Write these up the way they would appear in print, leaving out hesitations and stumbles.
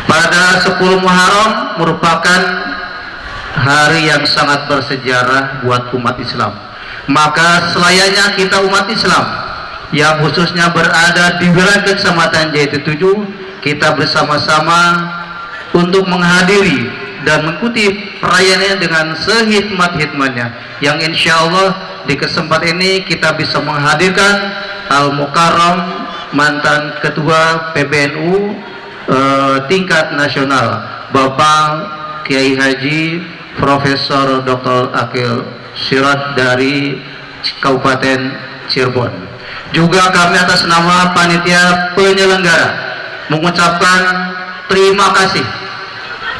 Pada 10 Muharram merupakan hari yang sangat bersejarah buat umat Islam. Maka selayaknya kita umat Islam yang khususnya berada di wilayah Kecamatan Jati 7, kita bersama-sama untuk menghadiri dan mengikuti perayaannya dengan sehikmat-hikmatnya, yang insya Allah di kesempatan ini kita bisa menghadirkan Al-Mukarram mantan Ketua PBNU tingkat nasional, Bapak Kiai Haji Profesor Dr. Akil Siraj dari Kabupaten Cirebon. Juga kami atas nama panitia penyelenggara mengucapkan terima kasih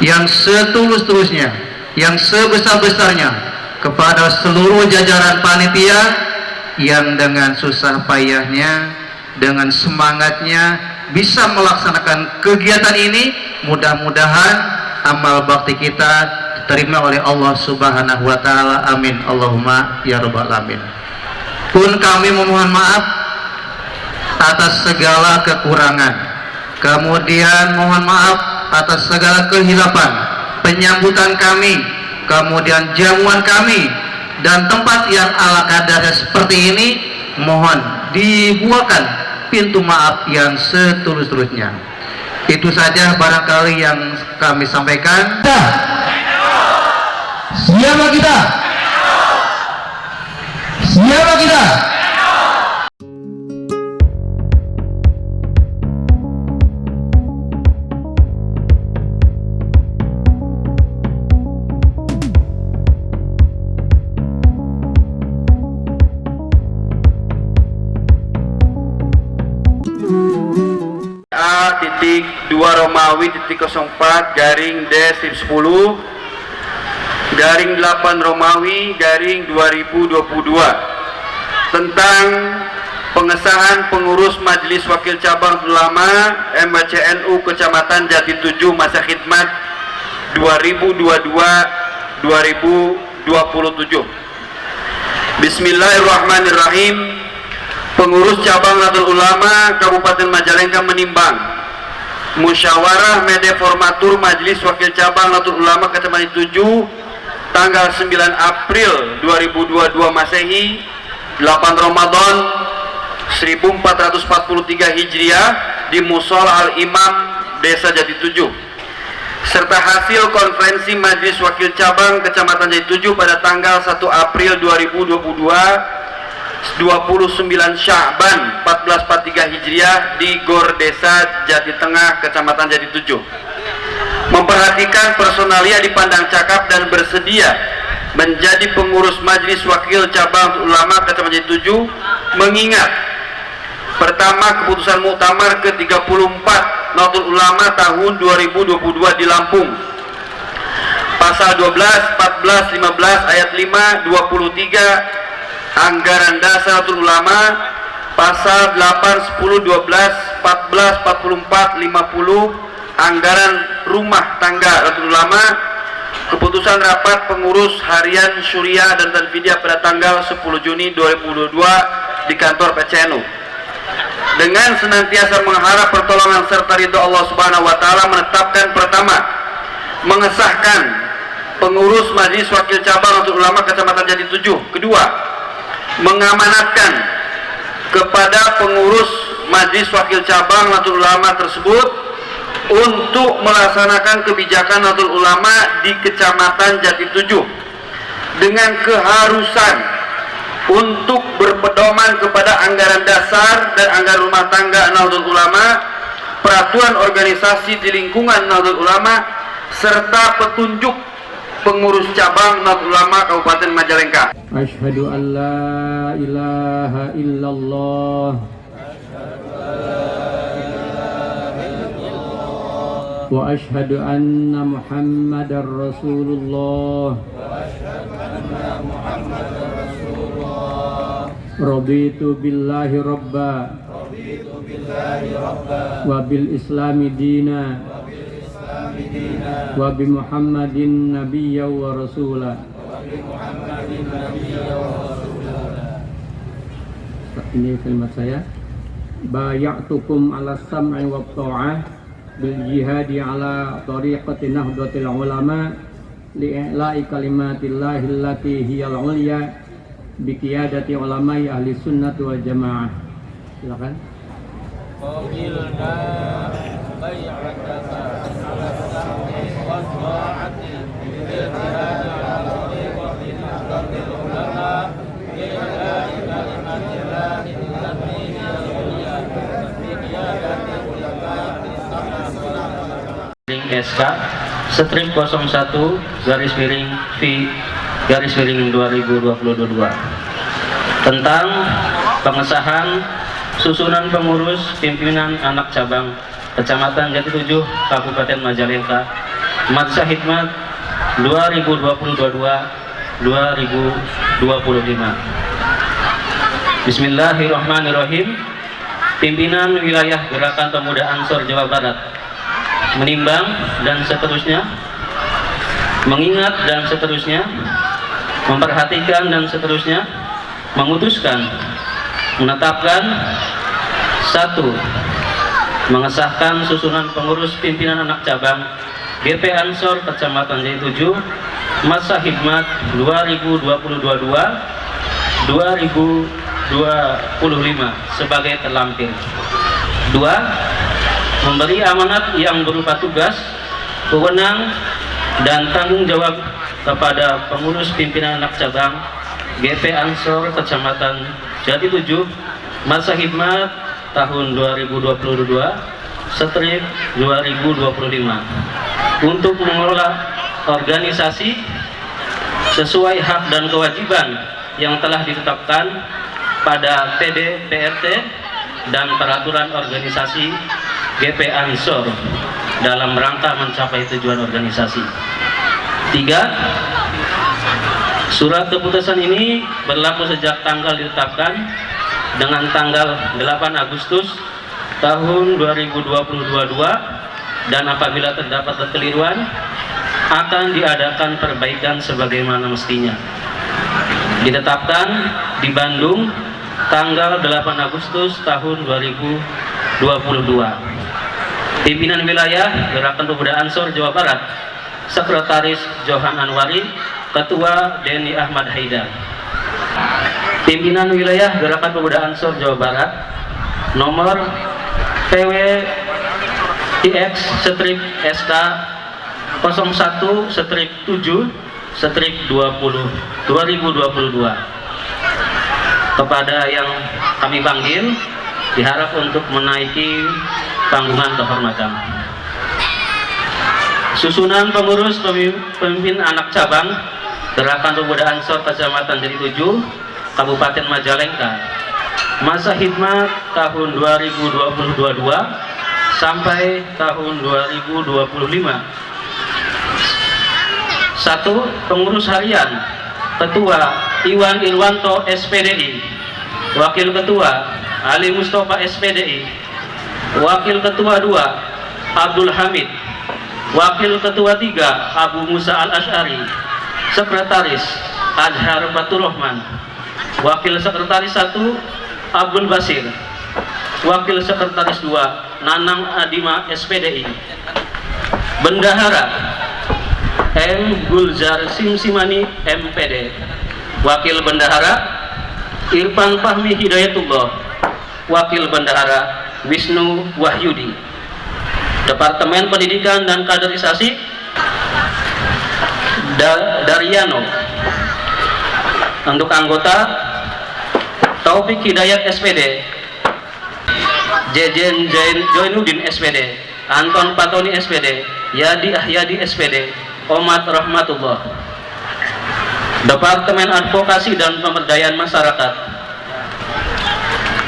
yang setulus-tulusnya, yang sebesar-besarnya kepada seluruh jajaran panitia yang dengan susah payahnya, dengan semangatnya bisa melaksanakan kegiatan ini. Mudah-mudahan amal bakti kita diterima oleh Allah Subhanahu wa taala. Amin. Allahumma ya rabbal alamin. Pun kami memohon maaf atas segala kekurangan. Kemudian mohon maaf atas segala kehilapan penyambutan kami, kemudian jamuan kami, dan tempat yang ala kadarnya seperti ini mohon dibuakan pintu maaf yang setulus-tulusnya. Itu saja barangkali yang kami sampaikan. Siapa kita? Siapa kita? A.2 Romawi 04 garing D10 garing 8 Romawi garing 2022 tentang pengesahan pengurus Majelis Wakil Cabang Ulama MWCNU Kecamatan Jati 7 masa khidmat 2022-2027. Bismillahirrahmanirrahim. Pengurus Cabang Nahdlatul Ulama Kabupaten Majalengka menimbang musyawarah Medeformatur Majelis Wakil Cabang Nahdlatul Ulama Kecamatan 7 tanggal 9 April 2022 Masehi 8 Ramadan 1443 Hijriah di Mushola Al-Imam Desa Jati 7 serta hasil konferensi Majelis Wakil Cabang Kecamatan Jati 7 pada tanggal 1 April 2022 29 Sya'ban 1443 Hijriah di Gor Desa Jati Tengah Kecamatan Jati 7 memperhatikan personalia dipandang cakap dan bersedia menjadi pengurus Majelis Wakil Cabang Ulama Kecamatan Jati 7 mengingat pertama keputusan Muktamar ke-34 Nahdlatul Ulama tahun 2022 di Lampung pasal 12, 14, 15 ayat 5, 23 Anggaran Dasar Nahdlatul Ulama pasal 8, 10, 12, 14, 44, 50 Anggaran Rumah Tangga Nahdlatul Ulama, keputusan rapat pengurus harian Syuriah dan Tanfidiyah pada tanggal 10 Juni 2022 di kantor PCNU dengan senantiasa mengharap pertolongan serta ridho Allah Subhanahu wa taala menetapkan pertama mengesahkan pengurus Majelis Wakil Cabang Nahdlatul Ulama Kecamatan Jati 7, kedua mengamanatkan kepada pengurus Majelis Wakil Cabang Nahdlatul Ulama tersebut untuk melaksanakan kebijakan Nahdlatul Ulama di Kecamatan Jati 7 dengan keharusan untuk berpedoman kepada anggaran dasar dan anggaran rumah tangga Nahdlatul Ulama, peraturan organisasi di lingkungan Nahdlatul Ulama, serta petunjuk pengurus cabang Nahdlatul Ulama Kabupaten Majalengka. Asyhadu an la ilaha illallah wa asyhadu anna Muhammadar Rasulullah raditu billahi rabba wa bil islami dina wa bi Muhammadin nabiyya wa rasulah. Ini kalimat saya. Bayatukum ala sam'i wa ta'ah bil jihadi ala tariqati nahdlatil ulama li'i'la'i kalimatillah allati hiyal ulya bi qiyadati ulama'i ahli sunnah wal jamaah. Silakan. Qawilna bai'ataka ala sam'i wa ta'ati bil jihadi ala tariqati nahdlatil ulama li'i'la'i kalimatillah allati hiyal ulya bi qiyadati ulama'i SK strip 01 garis miring V garis miring 2022 tentang pengesahan susunan pengurus pimpinan anak cabang Kecamatan Jatitujuh Kabupaten Majalengka masa hikmat 2022-2025. Bismillahirrahmanirrahim. Pimpinan wilayah Gerakan Pemuda Ansor Jawa Barat menimbang dan seterusnya, mengingat dan seterusnya, memperhatikan dan seterusnya, memutuskan, menetapkan, 1. Mengesahkan susunan pengurus pimpinan anak cabang GP Ansor Kecamatan Jatitujuh masa hikmat 2022-2025 sebagai terlampir. 2. Memberi amanat yang berupa tugas, wewenang, dan tanggung jawab kepada pengurus pimpinan anak cabang GP Ansor Kecamatan Jatitujuh masa hikmat tahun 2022/2025 untuk mengelola organisasi sesuai hak dan kewajiban yang telah ditetapkan pada PD PRT dan peraturan organisasi GP Ansor dalam rangka mencapai tujuan organisasi. 3. Surat keputusan ini berlaku sejak tanggal ditetapkan dengan tanggal 8 Agustus tahun 2022 dan apabila terdapat kekeliruan akan diadakan perbaikan sebagaimana mestinya. Ditetapkan di Bandung tanggal 8 Agustus tahun 2022. Pimpinan wilayah Gerakan Pemuda Ansor Jawa Barat, Sekretaris Johan Anwari, Ketua Denny Ahmad Haidar. Pimpinan wilayah Gerakan Pemuda Ansor Jawa Barat, nomor PWIX strip SK 01 strip 7 strip 2022. Kepada yang kami panggil diharap untuk menaiki panggungan kehormatan. Susunan pengurus pemimpin anak cabang Gerakan Pemuda Ansor Kecamatan Jatitujuh Kabupaten Majalengka masa hikmat tahun 2022 sampai tahun 2025. 1. Pengurus harian Ketua Iwan Irwanto SPDI, Wakil Ketua Ali Mustafa SPDI, Wakil Ketua 2 Abdul Hamid, Wakil Ketua 3 Abu Musa Al-Asy'ari, Sekretaris Azhar Fatur Rahman, Wakil Sekretaris 1 Abdul Basir, Wakil Sekretaris 2 Nanang Adima SPDI, Bendahara M. Gulzar Simsimani MPD, Wakil Bendahara Irfan Fahmi Hidayatullah, Wakil Bendahara Wisnu Wahyudi. Departemen Pendidikan dan Kaderisasi Daryano. Untuk anggota Taufik Hidayat SPD, Jejen Joinuddin SPD, Anton Patoni SPD, Yadi Ahyadi SPD, Omat Rahmatullah. Departemen Advokasi dan Pemberdayaan Masyarakat,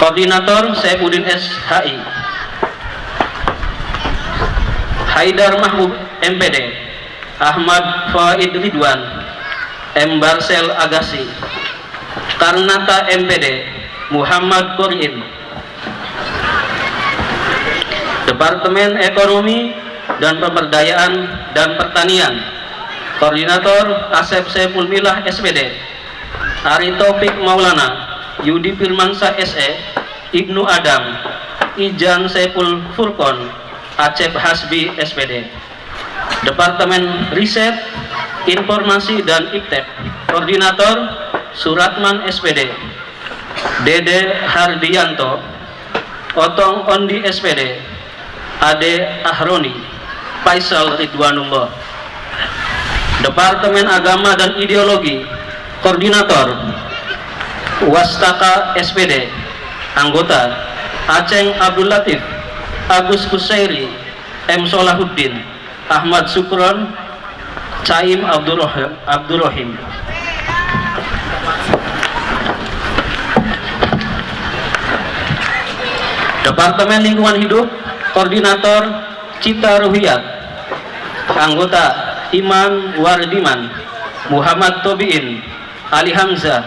Koordinator Saifuddin SHI, Haidar Mahbub MPD, Ahmad Faid Ridwan, M. Barsel Agassi, Karnata MPD, Muhammad Qur'in. Departemen Ekonomi dan Pemberdayaan dan Pertanian, Koordinator Asep Saiful Milah SPD, Ari Taufik Maulana, Yudi Firmansyah SE, Ibnu Adam, Ijan Saiful Furqon, Acep Hasbi SPD. Departemen Riset, Informasi dan Iptek, Koordinator Suratman SPD. Dede Hardianto, Otong Ondi SPD, Ade Ahroni, Faisal Ridwanullah. Departemen Agama dan Ideologi, Koordinator Wastaka SPD, anggota Aceng Abdul Latif, Agus Kusairi, M. Solahuddin, Ahmad Sukron, Caim Abdurrahim. Departemen Lingkungan Hidup, Koordinator Cipta Ruhiyat, anggota Iman Wardiman, Muhammad Tobiin, Ali Hamzah,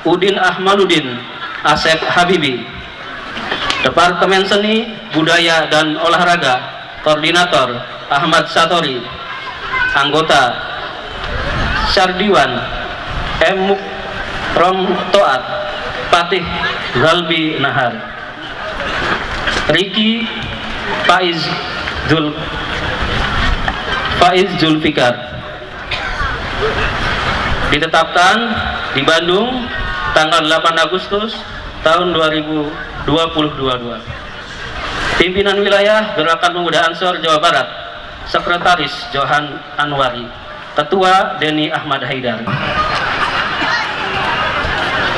Udin Ahmaluddin, Asep Habibi. Departemen Seni, Budaya dan Olahraga, Koordinator Ahmad Satori, anggota Sardiwan, M. Rom Toat, Patih Zalbi Nahar. Riki Faiz Zulfikar ditetapkan di Bandung tanggal 8 Agustus tahun 2022. Pimpinan Wilayah Gerakan Pemuda Ansor Jawa Barat, Sekretaris Johan Anwari, Ketua Denny Ahmad Haidar.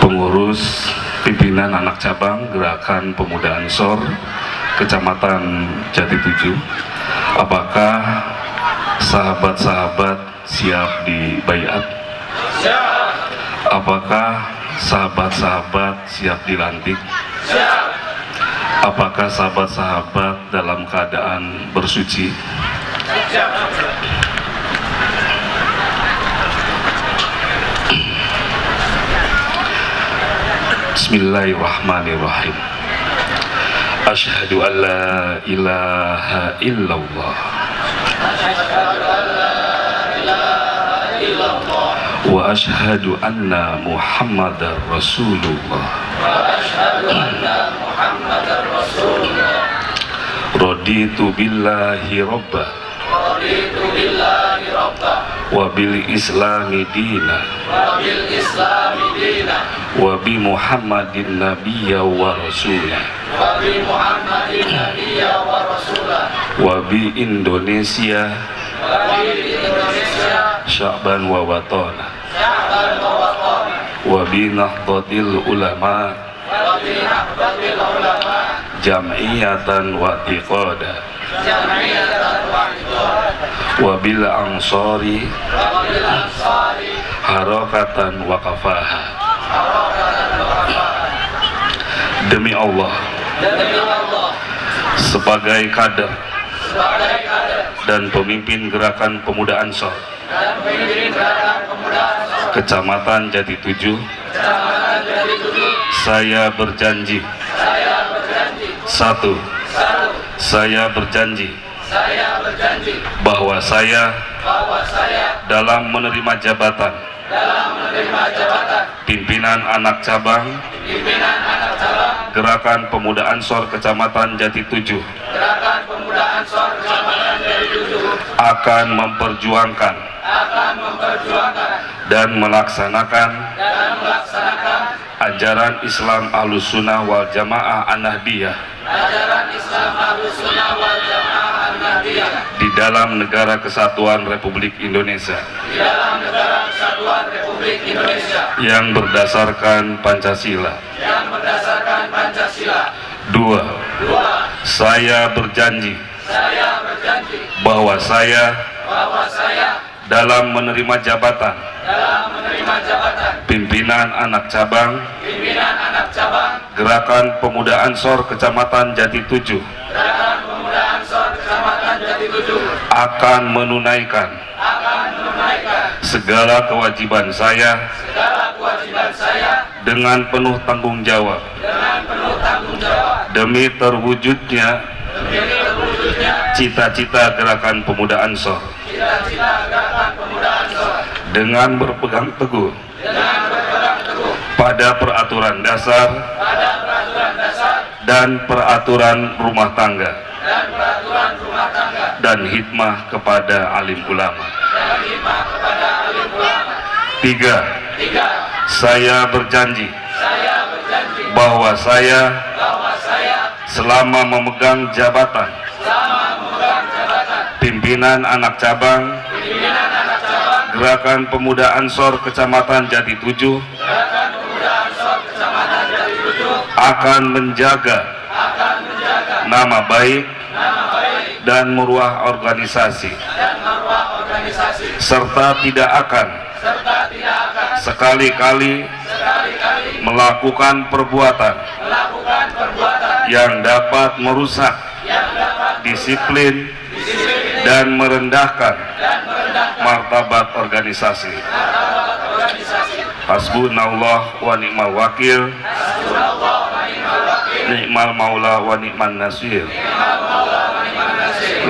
Pengurus pimpinan anak cabang Gerakan Pemuda Ansor Kecamatan Jati 7, apakah sahabat-sahabat siap dibaiat? Siap. Apakah sahabat-sahabat siap dilantik? Siap. Apakah sahabat-sahabat dalam keadaan bersuci? Siap. Bismillahirrahmanirrahim. Asyhadu an la ilaha illallah wa asyhadu anna Muhammadar Rasulullah. Raditu billahi rabba wa bil islami dina wa bi Muhammadin nabiyya wa rasulah wa bi Indonesia sya'ban wa watana wa bi nahdlatil ulama jam'iyatan wa tiqada wa bil ansari harakatan wa kafaha. Demi Allah, sebagai kader dan pemimpin Gerakan Pemuda Ansor Kecamatan Jati 7, saya berjanji. Satu, saya berjanji bahwa saya dalam menerima jabatan pimpinan anak cabang Gerakan Pemuda Ansor Kecamatan Jati 7 akan memperjuangkan dan melaksanakan ajaran Islam Ahlussunnah wal Jamaah An-Nahdiyah di dalam Negara Kesatuan Republik Indonesia yang berdasarkan Pancasila. Dua, saya berjanji bahwa saya dalam menerima jabatan pimpinan anak cabang Gerakan Pemuda Ansor Kecamatan Jati 7 akan menunaikan segala kewajiban saya dengan penuh tanggung jawab demi terwujudnya cita-cita Gerakan Pemuda Ansor dengan berpegang teguh pada peraturan dasar dan peraturan rumah tangga dan hikmah kepada alim ulama. 3. Saya berjanji bahwa saya selama memegang jabatan pimpinan anak cabang Gerakan Pemuda Ansor Kecamatan Jati 7 akan menjaga nama baik dan marwah organisasi, serta tidak akan sekali-kali melakukan perbuatan yang dapat merusak disiplin dan merendahkan martabat organisasi. Hasbunallah wa ni'mal wakil, ni'mal maula wa ni'man nasir,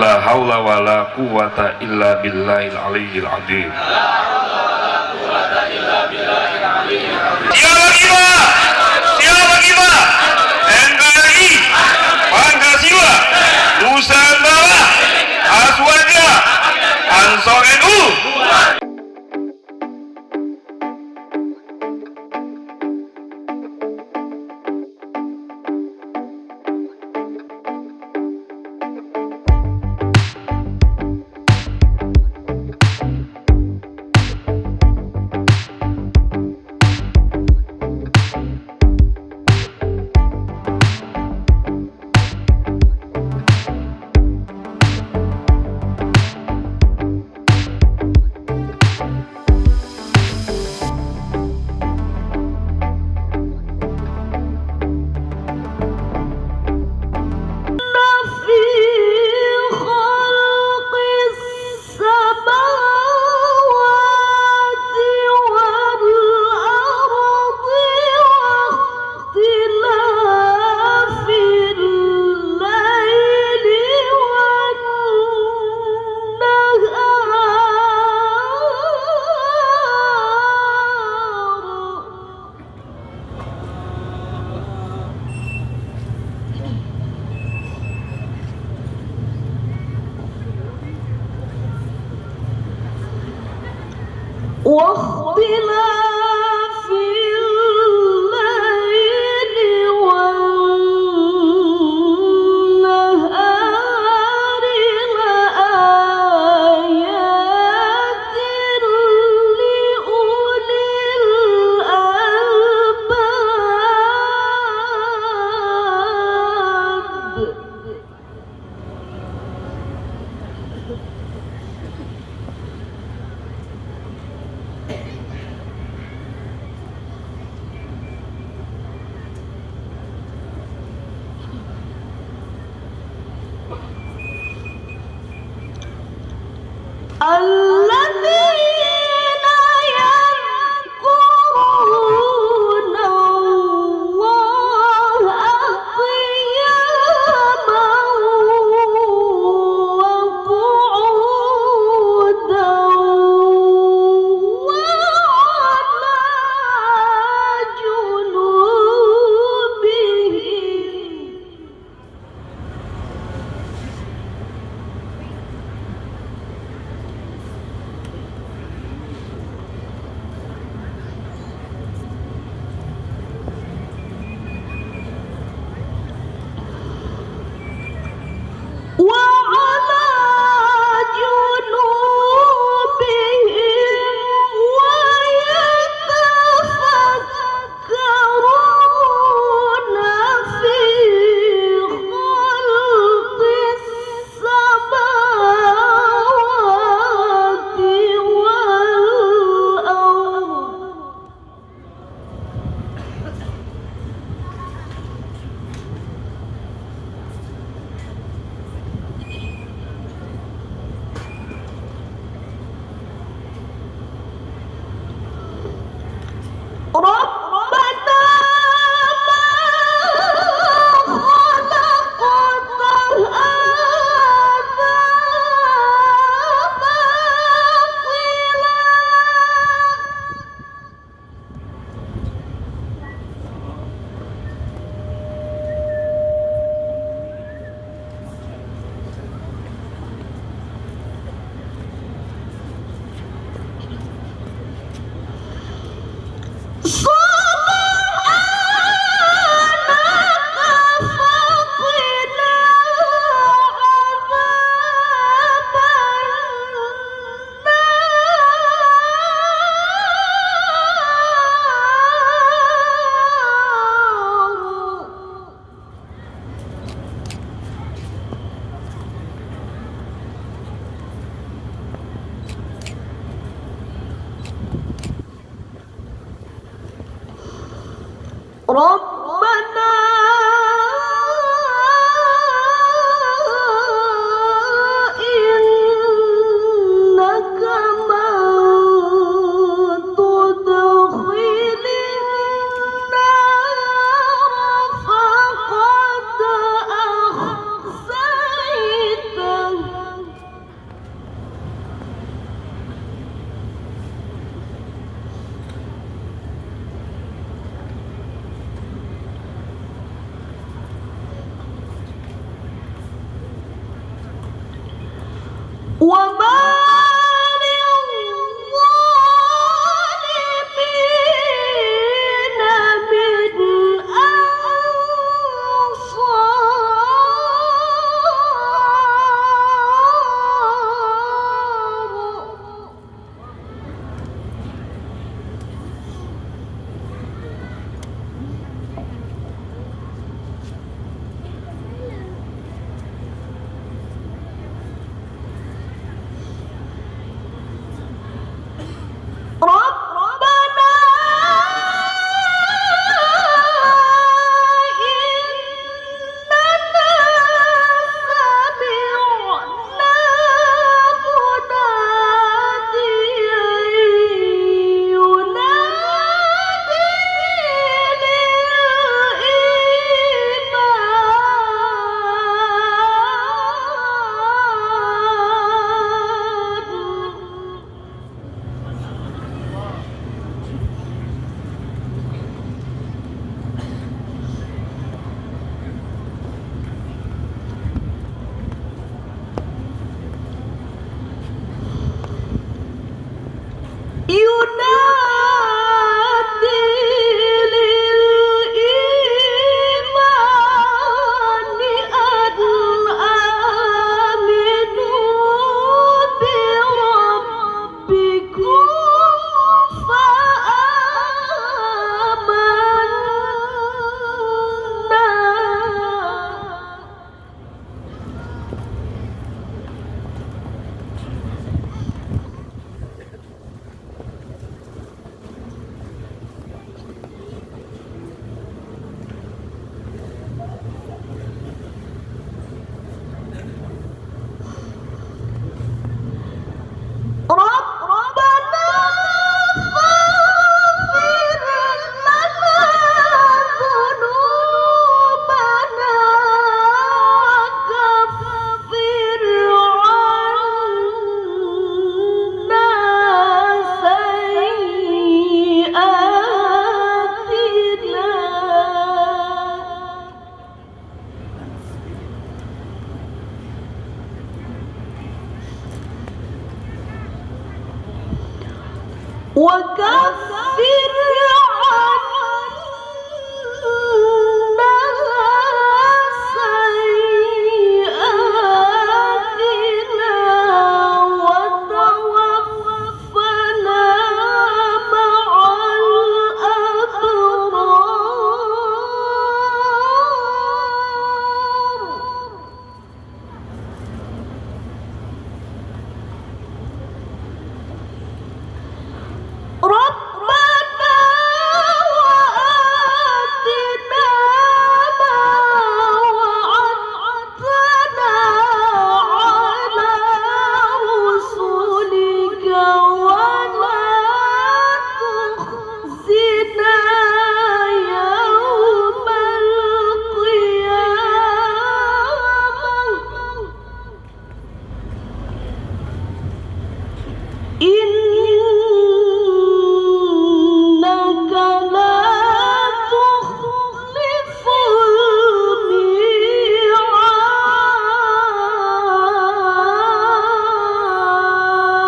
la haula wa la quwata illa billahil aliyyil azim. Siapa kita? NKRI, Pancasila, Nusantara, Aswaja, Ansor NU. واختلاف الليل والنهار لآيات لأولي الألباب. الذين يذكرون الله قياما وقعودا وعلى جنوبهم. ربنا إنك من تدخل النار فقد أخزيته وما للظالمين من أنصار ربنا إننا سمعنا مناديا ينادي للإيمان ينادي للإيمان أن آمنوا بربكم فآمنا ربنا فاغفر لنا ذنوبنا وكفر عنا سيئاتنا وكفر عنا سيئاتنا وتوفنا مع الأبرار ربنا وآتنا ما وعدتنا على رسلك ولا تخزنا يوم القيامة إنك لا تخلف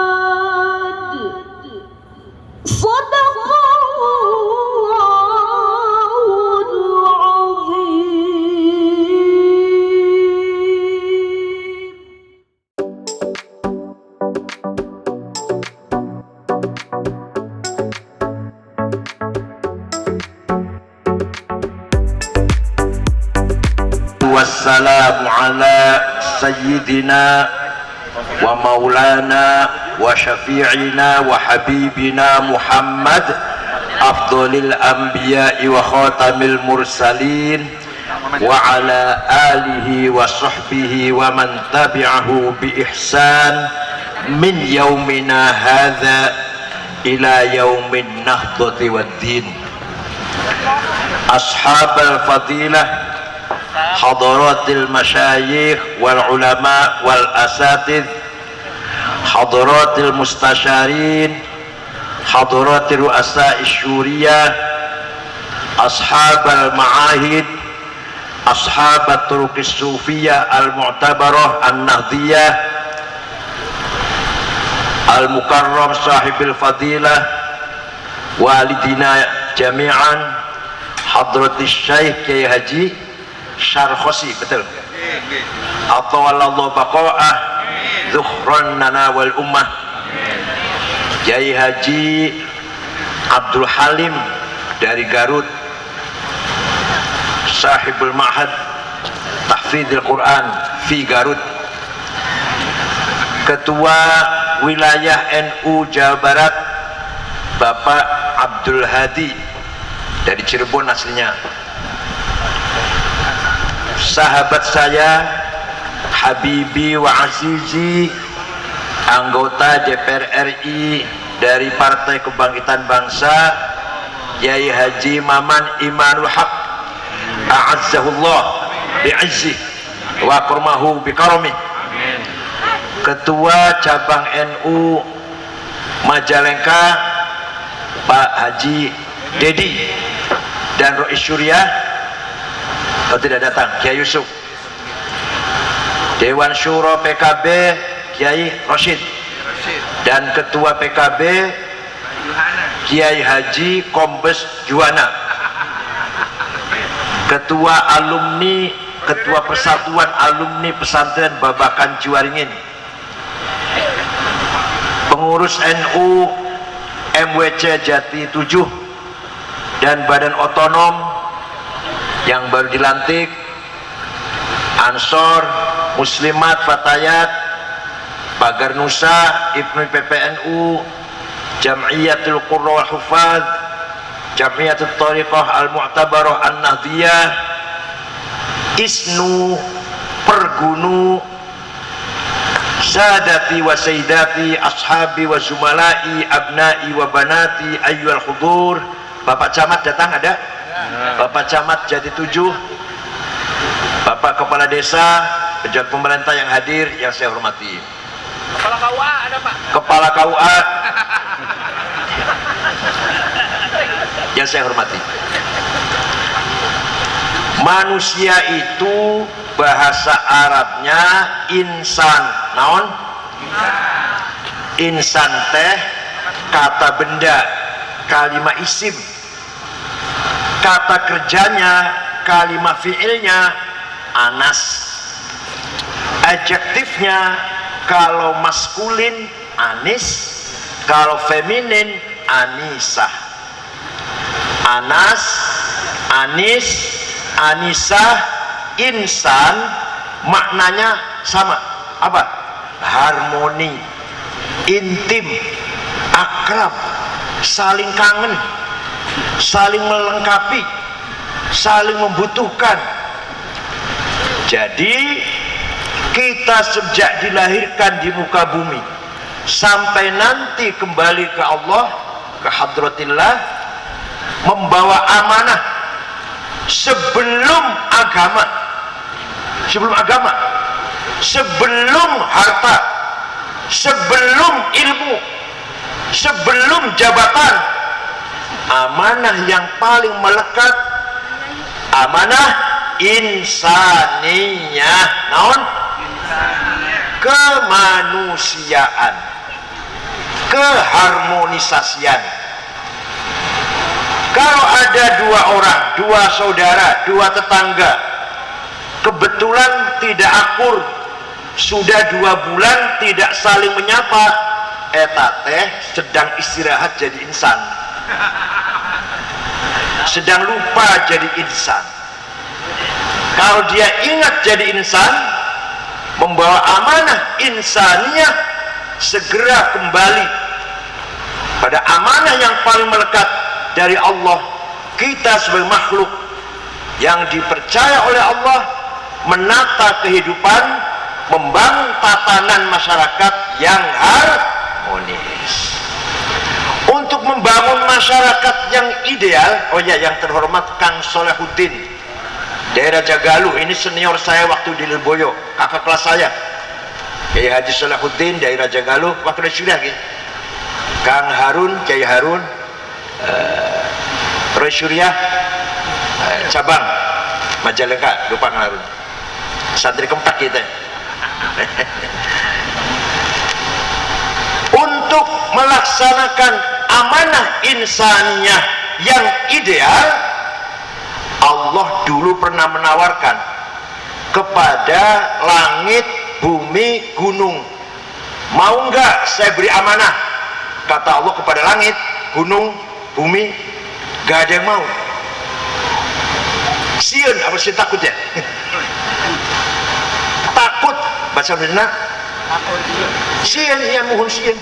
الميعاد صدق الله العظيم. والسلام على سيدنا ومولانا وشفيعنا وحبيبنا محمد afdhalil anbiya'i wa khatamil mursalin wa ala alihi wa sahbihi wa man tabi'ahu bi ihsan min yaumina hadza ila yaumin nahdati waddin. Ashabal fadilah, hadaratil masyayikh wal ulama wal asatidh, hadaratil mustasyarin, hadaratil ru'asa isyuriyah, ashabal ma'ahid, ashabat turuqis sufiyah al-mu'tabarah an-nahdiyah, al-mukarram sahibil fadilah, walidina jami'an, hadratis syekh Kiai Haji Syarkhosi, betul? Atawallahu baqa'ah zuhran lana wal ummah. Kiai Haji Abdul Halim dari Garut, sahibul ma'had tahfidzil Quran fi Garut. Ketua wilayah NU Jawa Barat Bapak Abdul Hadi dari Cirebon aslinya. Sahabat saya, Habibi wa Azizi, anggota DPR RI dari Partai Kebangkitan Bangsa, Kiai Haji Maman Imanul Haq, a'azzahullah bi'izzi wa kurmahu bikarami. Ketua cabang NU Majalengka Pak Haji Dedi dan Rois Syuriah, kalau tidak datang Kiai Yusuf. Dewan Syuro PKB Kiai Rosyid dan Ketua PKB Kiai Haji Kombes Juwana. Ketua alumni, Ketua Persatuan Alumni Pesantren Babakan Jiwaringin, pengurus NU MWC Jati 7 dan Badan Otonom yang baru dilantik, Ansor, Muslimat, Fatayat, Pagar Nusa, Ibnu PPNU, Jam'iyatul Qurra wal Hufadz, Jam'iyatul Thariqah Al-Mu'tabarah An-Nahdiyah, Isnu, Pergunu, Sadati wa Sayyidati, Ashabi wa Zumalai, Abnai wa Banati, Ayyuhal Hudur. Bapak Camat datang ada? Bapak Camat Jati 7, Bapak Kepala Desa, pejabat pemerintah yang hadir yang saya hormati. Kepala KUA ada Pak? Kepala KUA yang saya hormati. Manusia itu bahasa Arabnya insan. Naon? Insan teh kata benda, kalimat isim. Kata kerjanya, kalimat fiilnya anas. Adjektifnya kalau maskulin anis, kalau feminin anisah. Anas, anis, anisah, insan maknanya sama. Apa? Harmoni, intim, akrab, saling kangen, saling melengkapi, saling membutuhkan. Jadi kita sejak dilahirkan di muka bumi sampai nanti kembali ke Allah, ke hadratillah, membawa amanah sebelum agama, sebelum harta, sebelum ilmu, sebelum jabatan. Amanah yang paling melekat amanah insaniyah. Naon? Kemanusiaan, keharmonisasian. Kalau ada dua orang, dua saudara, dua tetangga, kebetulan tidak akur, sudah 2 bulan tidak saling menyapa, eta teh sedang istirahat jadi insan, sedang lupa jadi insan. Kalau dia ingat jadi insan, membawa amanah insaniyah, segera kembali pada amanah yang paling melekat, dari Allah. Kita sebagai makhluk yang dipercaya oleh Allah menata kehidupan, membangun tatanan masyarakat yang harmonis. Untuk membangun masyarakat yang ideal, oh ya, yang terhormat Kang Solehuddin, daerah Jagaluh, ini senior saya waktu di Lirboyo, kakak kelas saya. Kiai Haji Solehuddin, daerah Jagaluh, waktu sudah gitu. Kang Harun, Kiai Harun, Roy Surya, cabang Majalengka, lupa Kang Harun, santri keempat kita. Untuk melaksanakan amanah insaniyah yang ideal, Allah dulu pernah menawarkan kepada langit, bumi, gunung, mau enggak saya beri amanah? Kata Allah kepada langit, gunung, bumi, gak ada yang mau. Sieun, apa sih takut ya? Takut, bahasa Indonesia sieun, ya mohon sieun.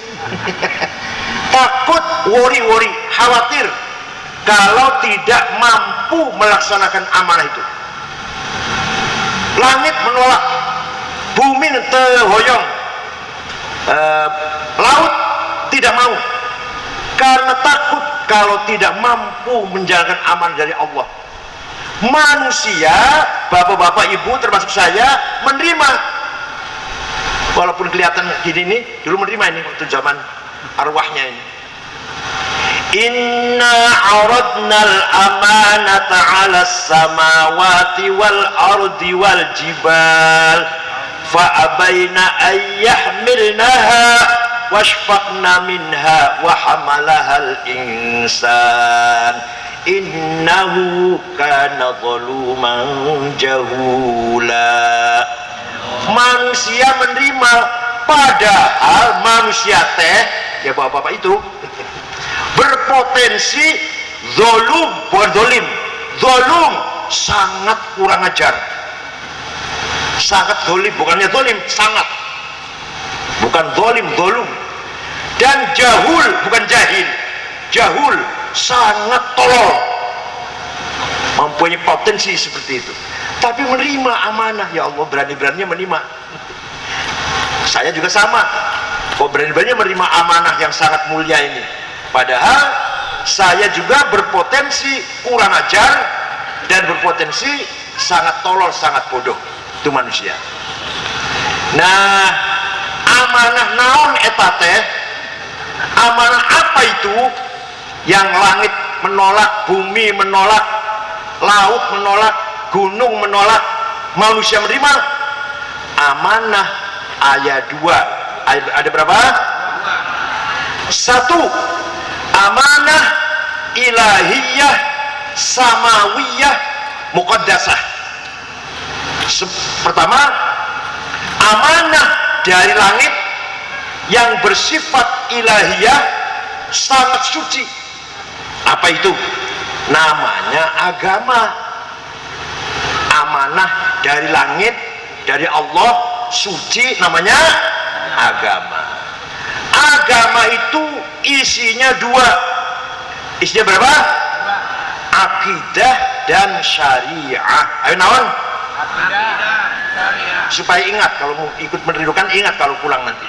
Takut, worry, khawatir kalau tidak mampu melaksanakan amanah itu. Langit menolak, bumi terhoyong, laut tidak mau karena takut kalau tidak mampu menjalankan amanah dari Allah. Manusia, bapak-bapak, ibu termasuk saya, menerima, walaupun kelihatan gini nih, dulu menerima ini waktu zaman arwahnya ini. Inna aradnal amanata 'alas samawati wal ardi wal jibal fa abaina ay yahmilnaha washfaqna minha wa hamalahal insan innahu kana zaluman jahula. Manusia menerima, padahal manusia teh, ya bapak-bapak itu berpotensi zolum, bukan zolim, zolum, sangat kurang ajar, sangat zolim, bukannya zolim, sangat, bukan zolim, zolum, dan jahul, bukan jahil, jahul, sangat tolol, mempunyai potensi seperti itu. Tapi menerima amanah, ya Allah, berani-beraninya menerima. Saya juga sama, kok berani-beraninya menerima amanah yang sangat mulia ini. Padahal saya juga berpotensi kurang ajar dan berpotensi sangat tolol, sangat bodoh. Itu manusia. Nah, amanah naon eta teh? Amanah apa itu? Yang langit menolak, bumi menolak, laut menolak, gunung menolak, manusia menerima. Amanah ayat 2. Ada berapa? 1. Amanah ilahiyah samawiyah muqaddasah. Pertama, amanah dari langit yang bersifat ilahiyah, sangat suci. Apa itu? Namanya agama. Amanah dari langit, dari Allah, suci, namanya agama. Agama itu isinya 2. Isinya berapa? Akidah dan syariah. Ayo naon? Supaya ingat, kalau mau ikut menirukan, ingat kalau pulang nanti.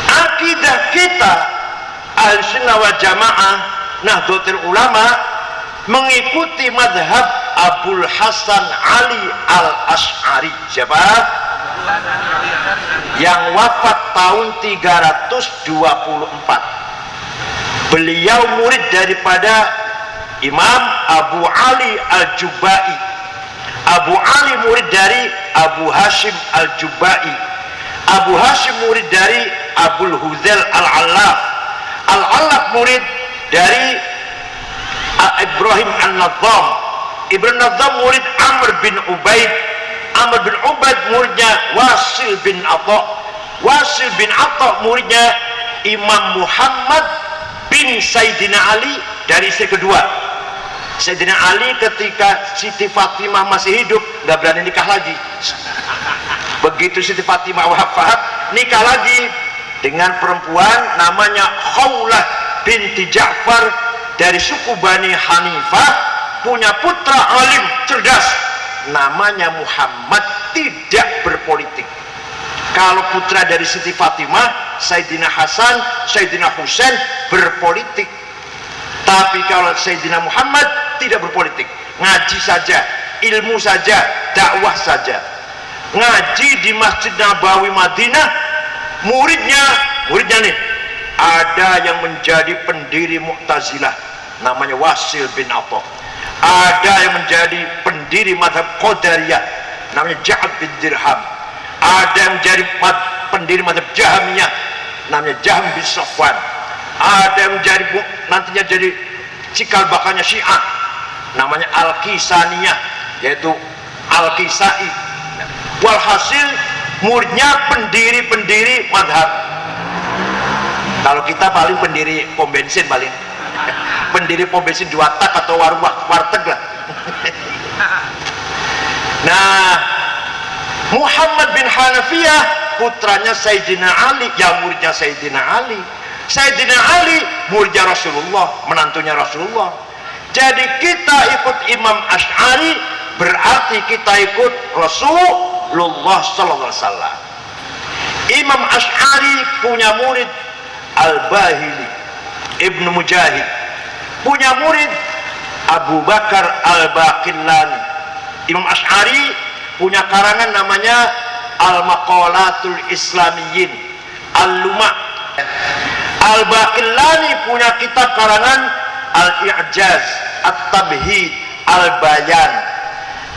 Akidah kita Ahlussunnah wal Jamaah Nahdlatul Ulama mengikuti madhab Abul Hasan Ali Al-Asy'ari. Siapa? Yang wafat tahun 324. Beliau murid daripada Imam Abu Ali Al-Jubai. Abu Ali murid dari Abu Hashim Al-Jubai. Abu Hashim murid dari Abul Huzail Al-Allaf. Al-Allaf murid dari Ibrahim An-Nadham. Ibrahim An-Nadham murid Amr bin Ubaid. Amr bin Ubaid muridnya Wasil bin Atha. Wasil bin Atha muridnya Imam Muhammad bin Sayyidina Ali dari istri kedua. Sayyidina Ali ketika Siti Fatimah masih hidup nggak berani nikah lagi. Begitu Siti Fatimah wafat, nikah lagi dengan perempuan namanya Khawlah binti Ja'far dari suku Bani Hanifah, punya putra alim cerdas namanya Muhammad, tidak berpolitik. Kalau putra dari Siti Fatimah, Sayyidina Hasan, Sayyidina Husain berpolitik. Tapi kalau Sayyidina Muhammad tidak berpolitik, ngaji saja, ilmu saja, dakwah saja. Ngaji di Masjid Nabawi Madinah, muridnya nih, ada yang menjadi pendiri Mu'tazilah namanya Wasil bin Atha. Ada yang menjadi pendiri madhab Qadariyah namanya Ja'ad bin Dirham. Ada yang menjadi pendiri madhab Jahmiyah namanya Jahm bin Safwan. Ada yang menjadi nantinya jadi cikal bakalnya Syiah namanya Al-Kisaniyah, yaitu Al-Kisai. Walhasil muridnya pendiri madhab. Kalau kita paling pendiri pom bensin, paling pendiri pom bensin 2 tak atau warteg lah. Nah, Muhammad bin Hanafiyah putranya Sayyidina Ali, ya muridnya Sayyidina Ali. Sayyidina Ali muridnya Rasulullah, menantunya Rasulullah. Jadi kita ikut Imam Asy'ari berarti kita ikut Rasulullah sallallahu alaihi wasallam. Imam Asy'ari punya murid Al-Bahili Ibnu Mujahid, punya murid Abu Bakar Al-Baqillani. Imam Asy'ari punya karangan namanya Al-Maqalatul Islamiyyin, Al-Luma'. Al-Baqillani punya kitab karangan Al-I'jaz, At-Tabhid, Al-Bayan.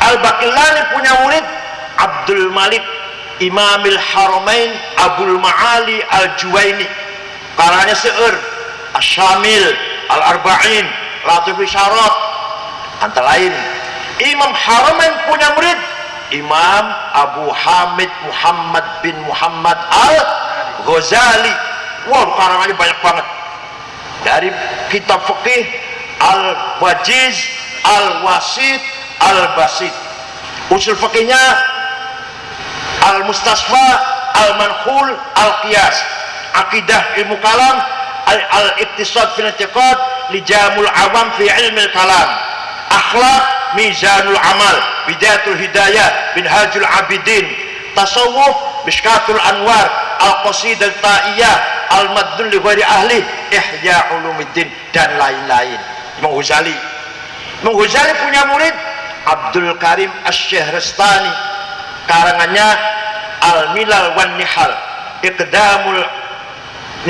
Al-Baqillani punya murid Abdul Malik Imamil Haramain Abul Ma'ali Al-Juwaini, karangannya seueur Asy-Syamil, Al-Arba'in, Latif Isyarat, antara lain. Imam Haramain punya murid Imam Abu Hamid Muhammad bin Muhammad Al-Ghazali. Wow, karangannya banyak banget. Dari kitab fikih Al-Wajiz, Al-Wasit, Al-Basit. Usul fikihnya Al-Mustasfa, Al-Mankhul, Al-Qiyas. Akidah ilmu kalam Al-Iqtisad fil I'tiqad, Lijamul Awam fi ilmi kalam. Akhlaq, Mizanul Amal, Bidayatul Hidayah, Minhajul Abidin. Tasawuf, Mishkatul Anwar, Al-Qasidah Ta'iyah, Al-Maddun li ghairi ahli, Ihya Ulumuddin, dan lain-lain. Imam Ghazali punya murid Abdul Karim Asy-Syahrastani, karangannya Al-Milal wan Nihal, Iqdamul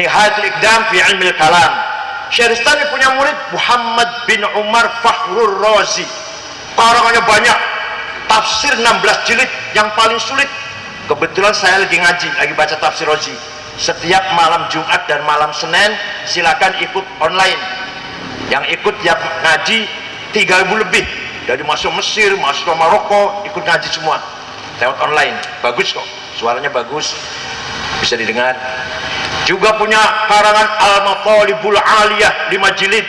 Nihayatul Iqdam fi ilmil kalam. Syahrastani punya murid Muhammad bin Umar Fakhrur Razi, karangannya banyak. Tafsir 16 jilid yang paling sulit. Kebetulan saya lagi ngaji, lagi baca tafsir Razi. Setiap malam Jumat dan malam Senin silakan ikut online. Yang ikut tiap ngaji 3.000 lebih, dari masuk Mesir, masuk Maroko, ikut ngaji semua lewat online. Bagus kok, suaranya bagus, bisa didengar. Juga punya karangan Al-Matalibul Aliyah 5 jilid,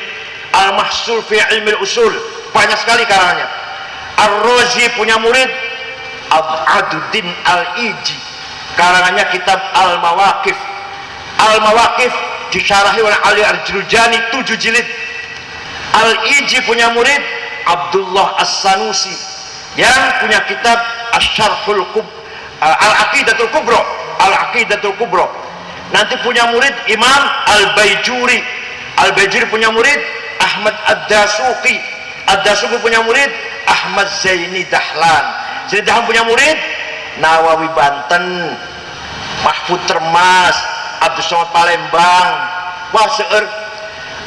Al-Mahsul fi Ilmil Usul, banyak sekali karangannya. Ar-Razi punya murid Aduddin Al-Iji, karangannya kitab Al-Mawaqif. Al-Mawaqif disyarahi oleh Ali Al-Jurjani 7 jilid. Al-Iji punya murid Abdullah As-Sanusi yang punya kitab Asy-Syarhul Al-Aqidatul Kubra, Al-Aqidatul Kubra. Nanti punya murid Imam Al-Baijuri. Al-Baijuri punya murid Ahmad Ad-Dasuqi. Ad-Dasuqi punya murid Ahmad Zaini Dahlan. Zaini Dahlan punya murid Nawawi Banten, Mahfud Termas, Abdus Somad Palembang. Wah, seueur.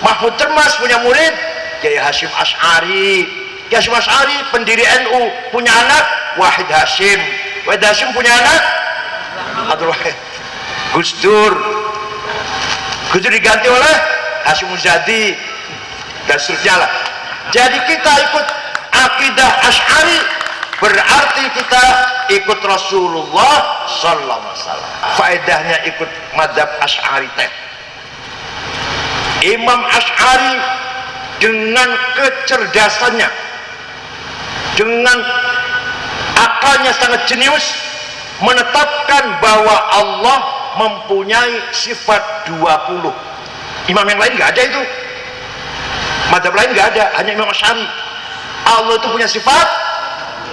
Mahfud Termas punya murid Kiai Hasyim Asy'ari. Kiai Hasyim Asy'ari pendiri NU, punya anak Wahid Hasyim. Wahid Hasyim punya anak Abdul Wahid. Gus Dur diganti oleh Hasyim Muzadi dan seterusnya lah. Jadi kita ikut akidah Asy'ari berarti kita ikut Rasulullah sallallahu alaihi wasallam. Faedahnya ikut madhab Asy'ari teh, Imam Asy'ari dengan kecerdasannya, dengan akalnya sangat jenius, menetapkan bahwa Allah mempunyai sifat 20. Imam yang lain nggak ada itu. Madzhab lain nggak ada, hanya Imam Asy'ari. Allah itu punya sifat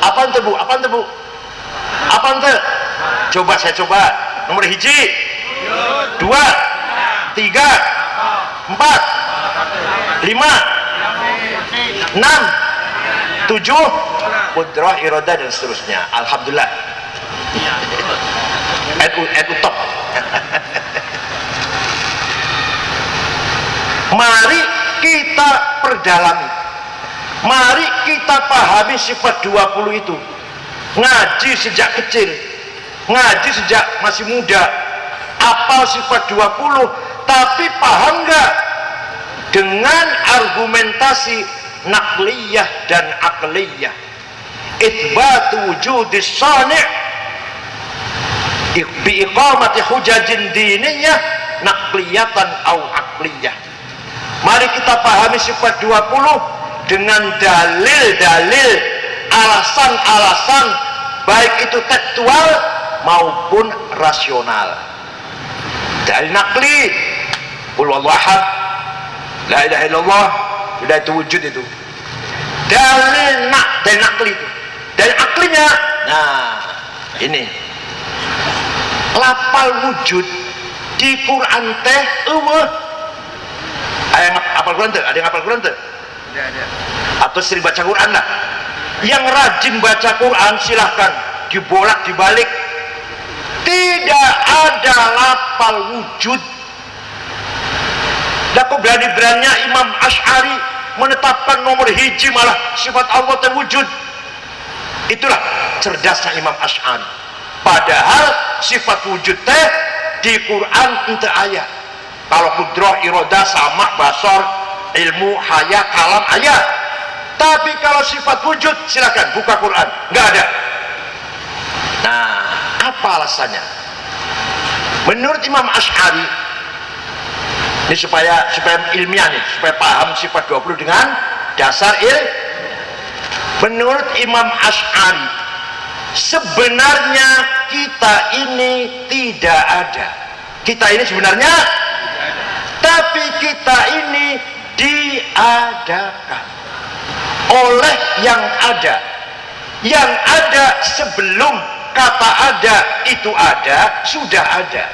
apa ente bu? Apa ente bu? Apa ente? Coba saya coba. Nomor hiji, 2, 3, 4, 5, 6, 7, qudrah, iradah dan seterusnya. Alhamdulillah. NU top. Mari kita perdalami, mari kita pahami sifat 20 itu. Ngaji sejak kecil, ngaji sejak masih muda, apal sifat 20, tapi paham nggak dengan argumentasi nakliyah dan akliyah? Itsbatu wujudis shani' bi iqamati hujajin diniyah nakliyatan au akliyah. Mari kita pahami sifat 20 dengan dalil-dalil, alasan-alasan, baik itu tekstual maupun rasional. Dalil nakli, qul huwallahu ahad, la ilaha illallah, sudah itu wujud itu. Dalil nakli itu. Dalil aklinya, nah ini lapal wujud di Quran teh ada yang hafal Quran tuh? Ada yang hafal Quran tuh? Ada. Atau sering baca Quran lah. Yang rajin baca Quran silahkan dibolak dibalik. Tidak ada lapal wujud. Dan kok berani-beraninya Imam Asy'ari menetapkan nomor hiji malah sifat Allah terwujud. Itulah cerdasnya Imam Asy'ari. Padahal sifat wujud teh di Quran ente ayat. Kalau kudrah, iradah, sama, basar, ilmu, haya, kalam, ayat. Tapi kalau sifat wujud, silakan buka Quran, nggak ada. Nah, apa alasannya? Menurut Imam Asy'ari, ini supaya ilmiah nih, supaya paham sifat 20 dengan dasar menurut Imam Asy'ari, sebenarnya kita ini tidak ada. Kita ini sebenarnya, tapi kita ini diadakan oleh yang ada. Yang ada sebelum kata ada itu ada, sudah ada.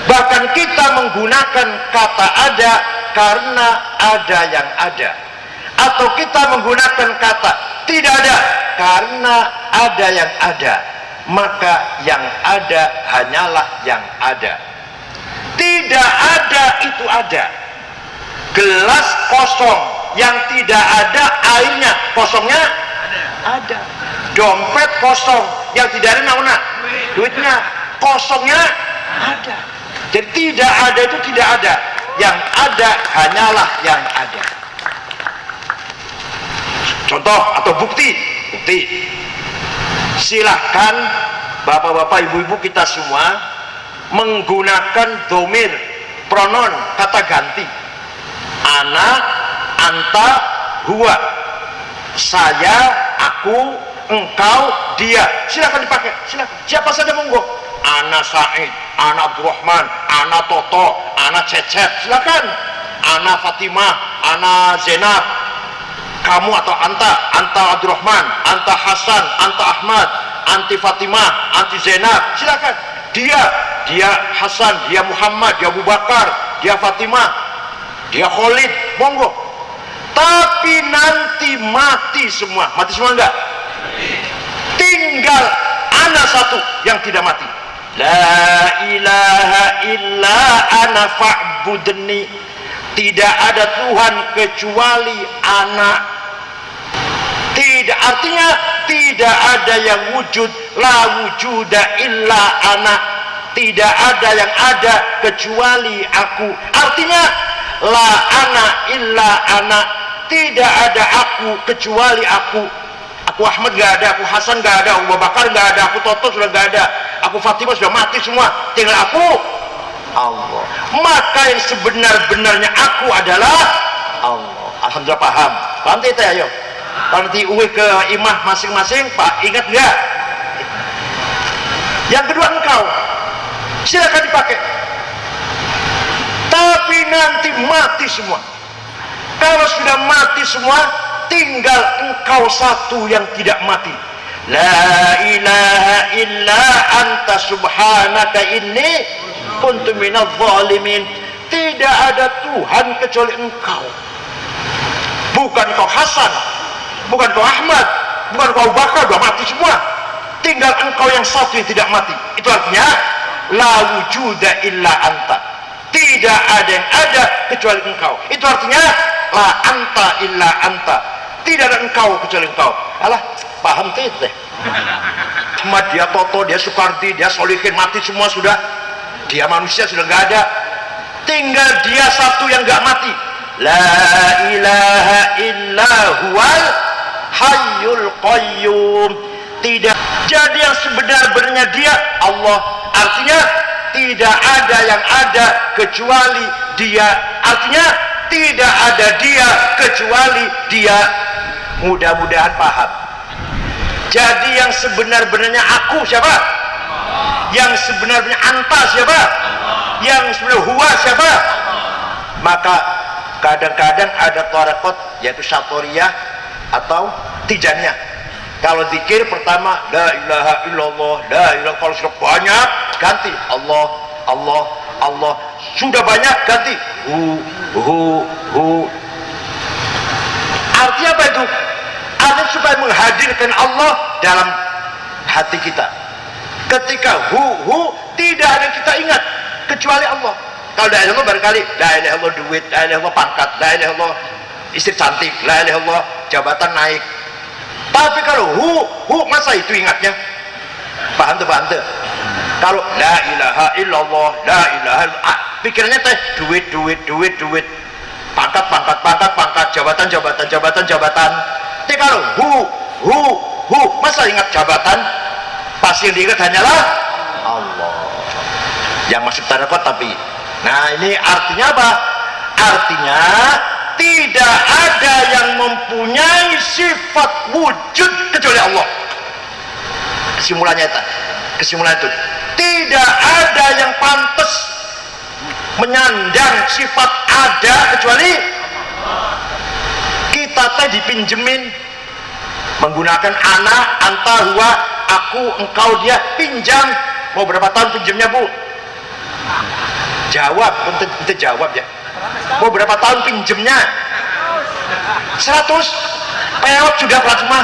Bahkan kita menggunakan kata ada karena ada yang ada, atau kita menggunakan kata tidak ada karena ada yang ada. Maka yang ada hanyalah yang ada. Tidak ada itu ada. Gelas kosong yang tidak ada airnya, kosongnya ada. Dompet kosong yang tidak ada nauna duitnya, kosongnya ada. Jadi tidak ada itu tidak ada. Yang ada hanyalah yang ada. Contoh atau bukti. Silahkan bapak-bapak, ibu-ibu kita semua menggunakan domir, pronon, kata ganti. Ana, anta, huwa. Saya, aku, engkau, dia. Silakan dipakai, silakan. Siapa saja monggo. Ana Said, ana Abdurrahman, ana Toto, ana Cecep, silakan. Ana Fatimah, ana Zainab. Kamu atau anta Abdurrahman, anta Hasan, anta Ahmad, anti Fatimah, anti Zainab, silakan. Dia Hasan, dia Muhammad, dia Abu Bakar, dia Fatimah, dia Khalid, monggo. Tapi nanti mati semua enggak? Tinggal ana satu yang tidak mati. La ilaha illa ana fa'budni. Tidak ada Tuhan kecuali anak. Tidak, artinya tidak ada yang wujud, la wujuda illa anak. Tidak ada yang ada kecuali aku. Artinya la ana illa anak. Tidak ada aku kecuali aku. Aku Ahmad gak ada, aku Hasan gak ada, Abu Bakar gak ada, aku Toto sudah gak ada, aku Fatimah sudah mati semua, tinggal aku Allah. Maka yang sebenar-benarnya aku adalah Allah. Alhamdulillah paham. Paham tidak ayo? Kalau nanti uwe ke imah masing-masing, Pak, ingat nggak? Yang kedua engkau, silakan dipakai. Tapi nanti mati semua. Kalau sudah mati semua, tinggal engkau satu yang tidak mati. La ilaha illa anta subhanaka inni kuntu minadh dhalimin. Tidak ada Tuhan kecuali engkau. Bukan kau Hasan, bukan kau Ahmad, bukan kau Abu Bakar, sudah mati semua. Tinggal engkau yang satu yang tidak mati. Itu artinya la wujuda illa anta. Tidak ada yang ada kecuali engkau. Itu artinya la anta illa anta. Tidak ada engkau kecuali engkau. Alah, paham teh. Cuma dia Toto, dia Soekardi, dia Solihin, mati semua sudah. Dia manusia sudah nggak ada. Tinggal dia satu yang nggak mati. La ilaha illa huwal hayyul qayyum. Tidak. Jadi yang sebenar-benarnya dia Allah. Artinya tidak ada yang ada kecuali dia. Artinya tidak ada dia kecuali dia. Mudah-mudahan paham. Jadi yang sebenar-benarnya aku siapa? Yang sebenarnya anta siapa? Yang sebenarnya huwa siapa? Maka kadang-kadang ada tarekat yaitu Syatoriyah atau Tijaniyah. Kalau zikir pertama la ilaha illallah, la ilaha, kalau sudah banyak ganti Allah, Allah, Allah. Sudah banyak ganti hu. Artinya apa itu? Artinya supaya menghadirkan Allah dalam hati kita. Ketika hu tidak ada yang kita ingat kecuali Allah. Kalau la ilaha illallah barangkali la ilaha illallah duit, la ilaha illallah pangkat, la ilaha illallah istri cantik, la ilaha illallah jabatan naik. Tapi kalau hu masa itu ingatnya? Paham tuh? Kalau la ilaha illallah, la ilaha illallah, pikirannya teh duit, pangkat, jabatan. Tapi kalau hu masa ingat jabatan? Pasti yang diingat hanyalah Allah. Yang masuk tarekat tapi. Nah, ini artinya apa? Artinya tidak ada yang mempunyai sifat wujud kecuali Allah. Kesimpulan itu tidak ada yang pantas menyandang sifat ada kecuali kita teh dipinjemin menggunakan anak, anta, huwa, aku, engkau, dia, pinjam. Mau berapa tahun pinjamnya, Bu? Jawab, kita jawab ya. Mau berapa tahun pinjemnya? 100. Peot sudah plasma.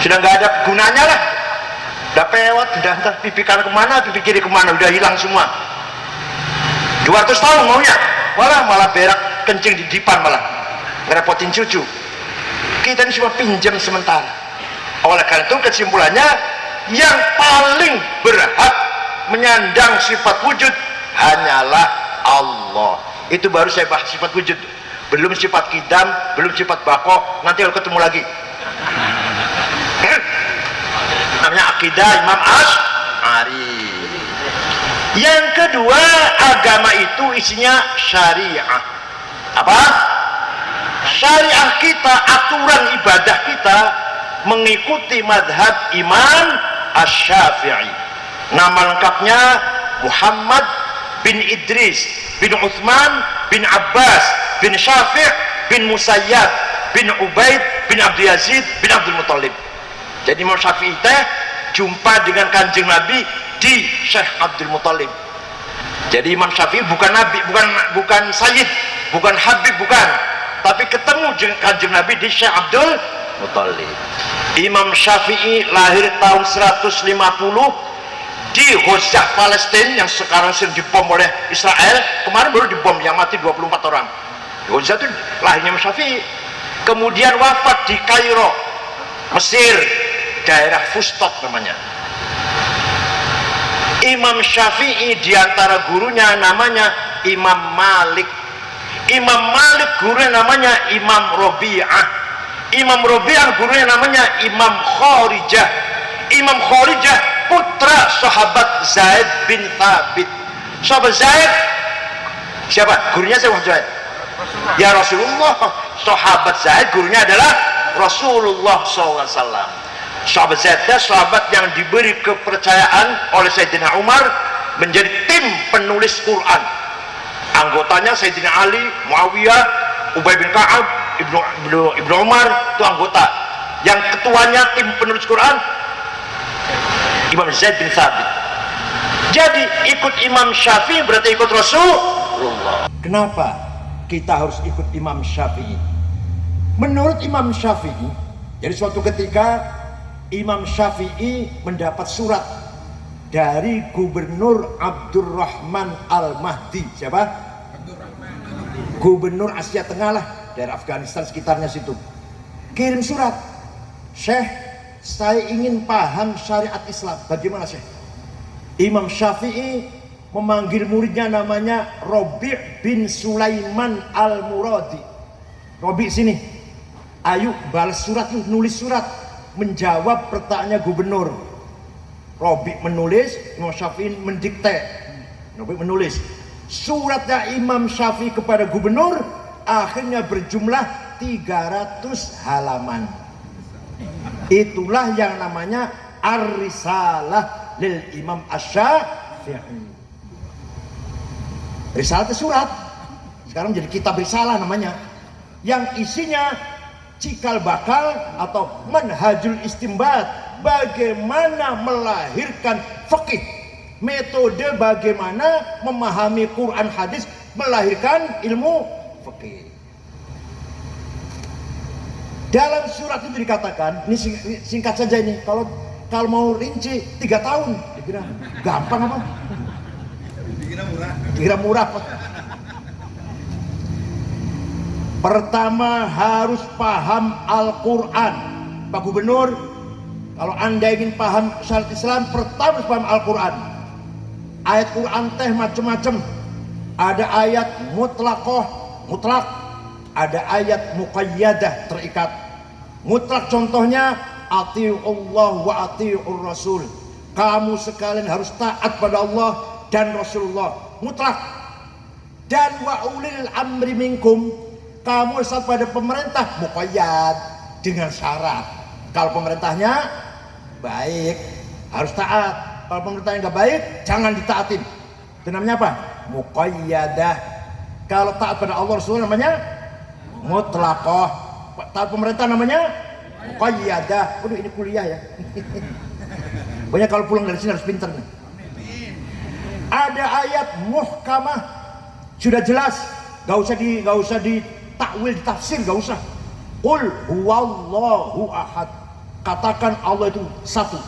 Sudah nggak ada gunanya lah. Udah peot, udah entah pipi kanan kemana, pipi kiri kemana, udah hilang semua. 200 tahun maunya. Malah berak kencing di dipan, malah ngerepotin cucu. Kita ini cuma pinjam sementara. Oleh karena itu kesimpulannya yang paling berhak menyandang sifat wujud hanyalah Allah. Itu baru saya bahas sifat wujud. Belum sifat kidam, belum sifat bako. Nanti kalau ketemu lagi. Namanya akidah Imam Asy'ari. Yang kedua, agama itu isinya syariah. Apa? Syariah kita, aturan ibadah kita mengikuti madhab Imam Asy-Syafi'i. Nama lengkapnya Muhammad bin Idris bin Utsman bin Abbas bin Syafi' bin Musayyab bin Ubaid bin Abdul Yazid bin Abdul Muthalib. Jadi Imam Syafi'i teh jumpa dengan Kanjeng Nabi di Syekh Abdul Muthalib. Jadi Imam Syafi'i bukan nabi, bukan sayyid, bukan habib, bukan, tapi ketemu dengan Kanjeng Nabi di Syekh Abdul Muthalib. Imam Syafi'i lahir tahun 150 di Ghazah Palestina yang sekarang sedang dibom oleh Israel. Kemarin baru dibom, yang mati 24 orang. Ghazah itu lahirnya Imam Syafi'i. Kemudian wafat di Kairo, Mesir, daerah Fustat namanya. Imam Syafi'i diantara gurunya namanya Imam Malik. Imam Malik gurunya namanya Imam Rabi'ah. Imam Rabi'ah gurunya namanya Imam Kharijah. Imam Kharijah putra sahabat Zaid bin Thabit. Sahabat Zaid siapa? Gurunya siapa? Zaid? Ya Rasulullah. Sahabat Zaid gurunya adalah Rasulullah SAW. Sahabat Zaid, sahabat yang diberi kepercayaan oleh Sayyidina Umar menjadi tim penulis Quran. Anggotanya Sayyidina Ali, Muawiyah, Ubay bin Ka'ab, Ibnu Umar, itu anggota. Yang ketuanya tim penulis Quran Imam Zaid bin Thabit. Jadi ikut Imam Syafi'i berarti ikut Rasulullah. Kenapa kita harus ikut Imam Syafi'i? Menurut Imam Syafi'i, jadi suatu ketika Imam Syafi'i mendapat surat dari Gubernur Abdurrahman Al-Mahdi. Siapa? Gubernur Asia Tengah lah, dari Afghanistan sekitarnya situ. Kirim surat, Syekh, saya ingin paham syariat Islam. Bagaimana Syekh? Imam Syafi'i memanggil muridnya namanya Robi' bin Sulaiman Al-Muradi. Robi sini, ayo balas surat, nulis surat menjawab pertanyaannya gubernur. Robi menulis, Imam Syafi'i mendikte. Robi menulis. Suratnya Imam Syafi'i kepada gubernur akhirnya berjumlah 300 halaman. Itulah yang namanya Ar-Risalah lil Imam Asy-Syafi'i. Risalah itu surat, sekarang menjadi kitab risalah namanya, yang isinya cikal bakal atau manhajul istimbat, bagaimana melahirkan fikih, metode bagaimana memahami Quran hadis melahirkan ilmu fikih. Dalam surat itu dikatakan, ini singkat saja ini, kalau mau rinci 3 tahun, dikira gampang apa? Dikira murah. Pertama harus paham Al-Quran. Pak Gubernur, kalau Anda ingin paham syariat Islam, pertama harus paham Al-Quran. Ayat Quran teh macam-macam. Ada ayat mutlaqah, mutlak. Ada ayat muqayyadah, terikat. Mutlak contohnya ati'ullah wa ati'ur rasul. Kamu sekalian harus taat pada Allah dan Rasulullah. Mutlak. Dan wa ulil amri minkum, kamu saat pada pemerintah muqayyad dengan syarat. Kalau pemerintahnya baik harus taat. Kalau pemerintahnya nggak baik jangan ditaatin. Itu namanya apa? Muqayyadah. Kalau taat pada Allah Rasulullah namanya mutlaqah. Taat pemerintah namanya muqayyadah. Waduh, ini kuliah ya. Banyak kalau pulang dari sini harus pinter nih. Ada ayat muhkamah, sudah jelas, gak usah ditakwil, ditafsir, gak usah. Qul huwallahu ahad, katakan Allah itu satu,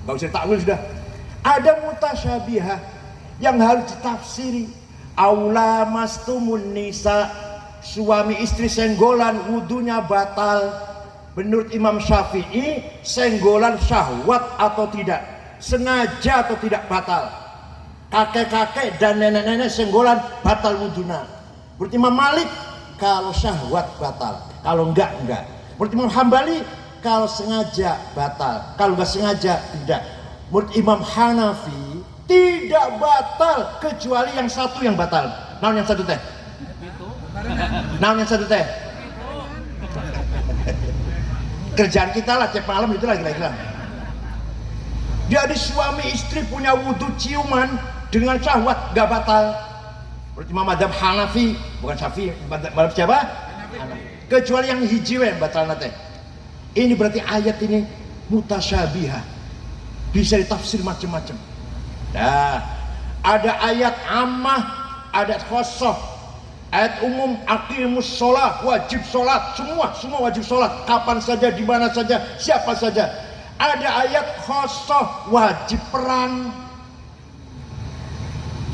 gak usah ditakwil sudah. Ada mutasyabihah yang harus ditafsiri. Aula mastumun nisa, suami istri senggolan wudunya batal. Menurut Imam Syafi'i, senggolan syahwat atau tidak, sengaja atau tidak batal. Kakek-kakek dan nenek-nenek senggolan batal wuduna. Menurut Imam Malik, kalau syahwat batal, kalau enggak. Menurut Imam Hambali, kalau sengaja batal, kalau enggak sengaja tidak. Menurut Imam Hanafi, tidak batal kecuali yang satu yang batal. Naon yang satu teh? Naon yang satu teh? Kerjaan kita lah tiap malam itu lagi. Jadi suami istri punya wudhu ciuman dengan syahwat gak batal. Menurut Imam Madzhab Hanafi, bukan Syafi'i, Madzhab siapa? Kecuali yang hiji yang batal nate. Ini berarti ayat ini mutasyabihah, bisa ditafsir macam-macam. Nah, ada ayat ammah, ada khosoh. Ayat umum, aqimus sholat, wajib sholat, semua wajib sholat, kapan saja, di mana saja, siapa saja. Ada ayat khosoh, wajib perang.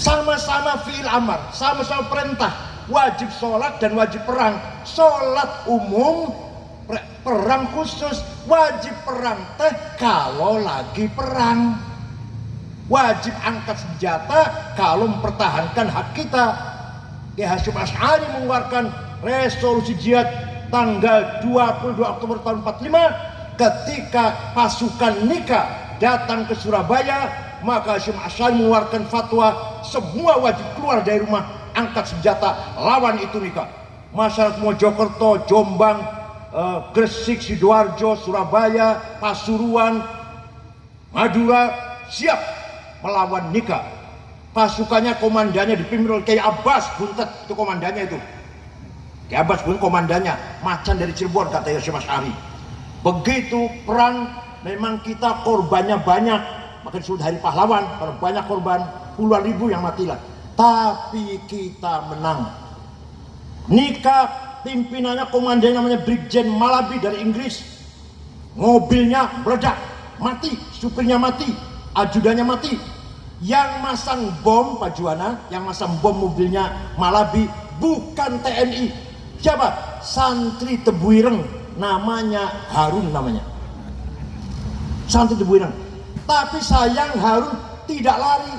Sama-sama fi'il amar, sama-sama perintah, wajib sholat dan wajib perang. Sholat umum, perang khusus. Wajib perang teh kalau lagi perang. Wajib angkat senjata kalau mempertahankan hak kita. Kiai Hasyim Asy'ari mengeluarkan resolusi jihad tanggal 22 Oktober tahun 45 ketika pasukan Nika datang ke Surabaya, maka Hasyim Asy'ari mengeluarkan fatwa semua wajib keluar dari rumah, angkat senjata, lawan itu Nika. Masyarakat Mojokerto, Jombang, Gresik, Sidoarjo, Surabaya, Pasuruan, Madura siap melawan Nika. Pasukannya komandannya dipimpin oleh Kiai Abbas Buntet, itu komandannya itu. Kiai Abbas Buntet komandannya, macan dari Cirebon kata Syekh Mas Ari. Begitu perang memang kita korbannya banyak, maka disebut hari pahlawan, karena banyak korban, puluhan ribu yang matilah. Tapi kita menang. Nikah pimpinannya komandannya namanya Brigjen Malabi dari Inggris. Mobilnya meledak, mati, supirnya mati, ajudannya mati. Yang masang bom Pak Juwana, yang masang bom mobilnya Malabi bukan TNI. Siapa? Santri Tebuireng, namanya Harun namanya. Santri Tebuireng. Tapi sayang Harun tidak lari.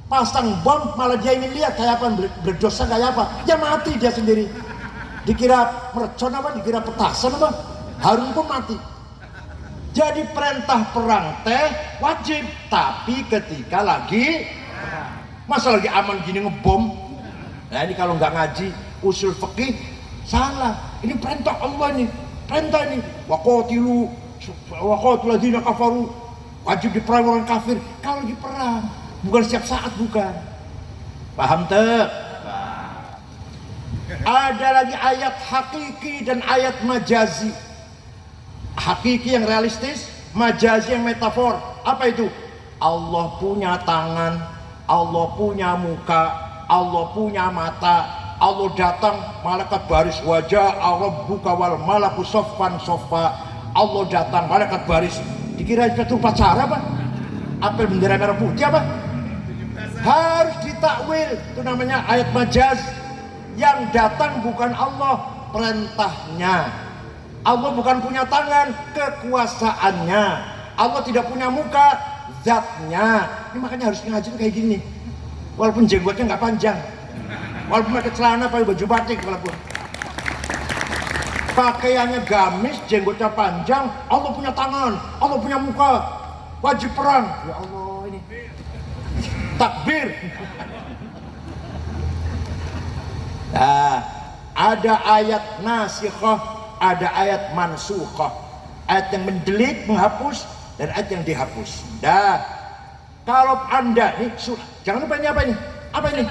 Pasang bom malah dia ingin lihat kayak apa, berdosa kayak apa. Ya mati dia sendiri. Dikira mercon apa, dikira petasan apa. Harun pun mati. Jadi perintah perang teh wajib, tapi ketika lagi masa lagi aman gini ngebom. Nah ini kalau nggak ngaji usul fikih salah. Ini perintah Allah nih, perintah ini. Waqatilu ladzina kafaru, wajib diperang orang kafir. Kalau lagi perang, bukan setiap saat, bukan. Paham teh? Ada lagi ayat hakiki dan ayat majazi. Hakiki yang realistis, majazi yang metafor. Apa itu? Allah punya tangan, Allah punya muka, Allah punya mata. Allah datang, malaikat baris wajah, Allah buka wal malaku soffan soffa. Allah datang, malaikat baris. Dikira itu upacara apa? Apel bendera merah putih apa? Harus ditakwil. Itu namanya ayat majaz. Yang datang bukan Allah, perintahnya. Allah bukan punya tangan, kekuasaannya. Allah tidak punya muka, zatnya. Ini makanya harus ngaji kayak gini. Walaupun jenggotnya nggak panjang, walaupun pakai celana, pakai baju batik, walaupun pakaiannya gamis, jenggotnya panjang. Allah punya tangan, Allah punya muka, wajib perang. Ya Allah, ini takbir. Nah, ada ayat nasikhah, ada ayat mansukhah. Ayat yang mendelit, menghapus, dan ayat yang dihapus. Dah, kalau anda nih, jangan lupa ini apa ini? Apa ini?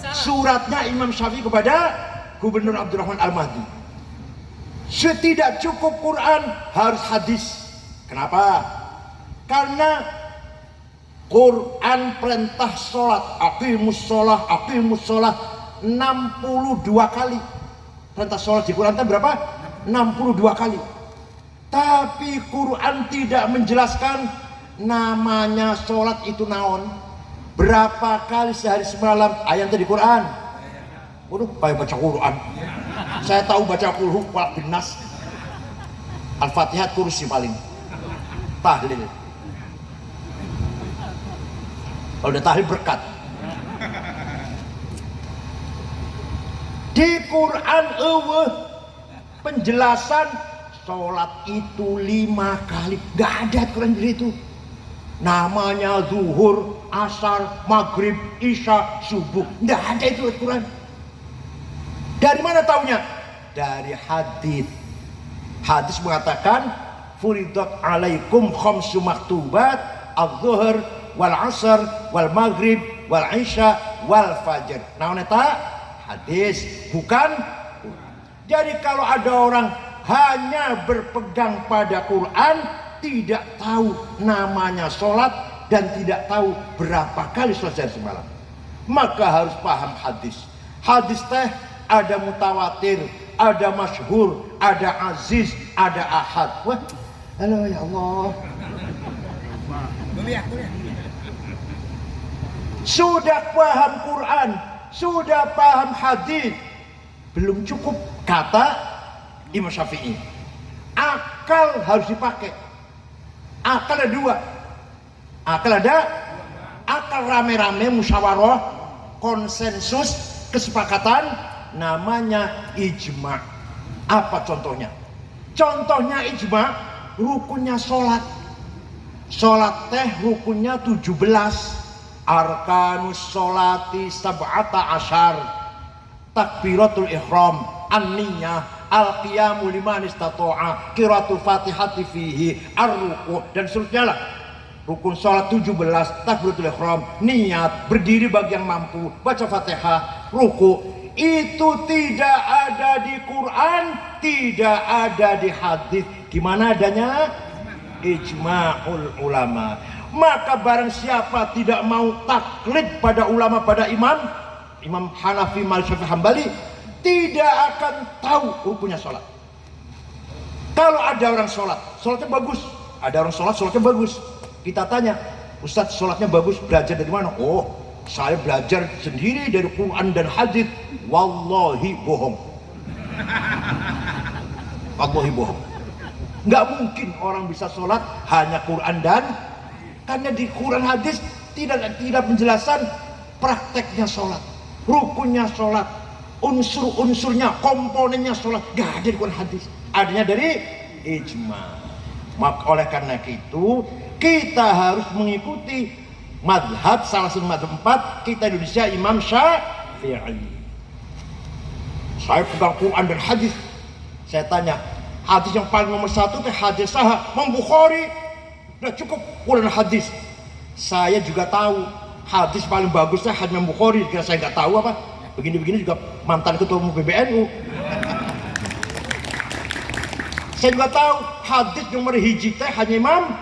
Suratnya Imam Syafi'i kepada Gubernur Abdurrahman Al-Mahdi. Setidak cukup Quran, harus hadis. Kenapa? Karena Quran perintah sholat, aqimus sholah 62 kali. Perintah sholat di Quran itu berapa? 62 kali. Tapi Quran tidak menjelaskan namanya sholat itu naon, berapa kali sehari semalam. Ayat di Quran. Waduh, kayak baca Quran. Saya tahu baca kulhu walak binas, Al-Fatihah, kursi paling tahlil. Kalau udah tahlil berkat. Di Quran penjelasan sholat itu 5 kali. Gak ada Quran dari itu. Namanya zuhur, asar, maghrib, isya, subuh. Gak ada itu Quran. Dari mana taunya? Dari hadis. Hadis mengatakan furidat alaikum khamsu maktubat az-zuhr wal asar wal maghrib wal isya wal fajr. Naon eta? Hadis, bukan. Jadi kalau ada orang hanya berpegang pada Quran, tidak tahu namanya sholat dan tidak tahu berapa kali sholat sehari semalam, maka harus paham hadis. Hadis teh ada mutawatir, ada masyhur, ada aziz, ada ahad. Wah, halo ya Allah. Sudah paham Quran, sudah paham hadis, belum cukup. Kata Imam Syafi'i, akal harus dipakai. Akal ada 2. Akal ada akal rame-rame, musyawarah, konsensus, kesepakatan, namanya ijma. Apa contohnya? Contohnya ijma, rukunnya sholat. Sholat teh rukunnya 17. Arkanus sholati sab'ata asyar. Takbiratul ihram, an-niyah, al-qiyamu liman istata'a, qiraatul fatihati fihi, ar-ruku', dan seterusnya lah. Rukun sholat 17, takbiratul ihram, niat, berdiri bagi yang mampu, baca Fatihah, ruku. Itu tidak ada di Quran, tidak ada di hadis. Gimana adanya? Ijma'ul ulama. Maka barang siapa tidak mau taklid pada ulama, pada Imam Hanafi, Malik, Syafi'i, Hambali, tidak akan tahu rukunnya sholat. Kalau ada orang sholat, sholatnya bagus. Ada orang sholat, sholatnya bagus. Kita tanya, Ustadz sholatnya bagus, belajar dari mana? Oh, saya belajar sendiri dari Quran dan hadis. Wallahi bohong. Wallahi bohong. Nggak mungkin orang bisa sholat hanya Quran dan, karena di Quran hadis tidak menjelaskan prakteknya sholat, rukunnya sholat, unsur-unsurnya, komponennya sholat. Nggak ada di Quran hadis. Adanya dari ijma. Maka oleh karena itu kita harus mengikuti madhab salah satu madhab 4 kita Indonesia, Imam Syafi'i. Saya pegang Quran dan hadis. Saya tanya, hadis yang paling nomor 1 itu hadis sahih Imam Bukhari. Udah cukup Quran hadis. Saya juga tahu hadis paling bagusnya hadis Imam Bukhari. Kira saya nggak tahu apa? Begini-begini juga mantan ketua umum PBNU. Saya juga tahu hadis nomor hiji teh hanya Imam,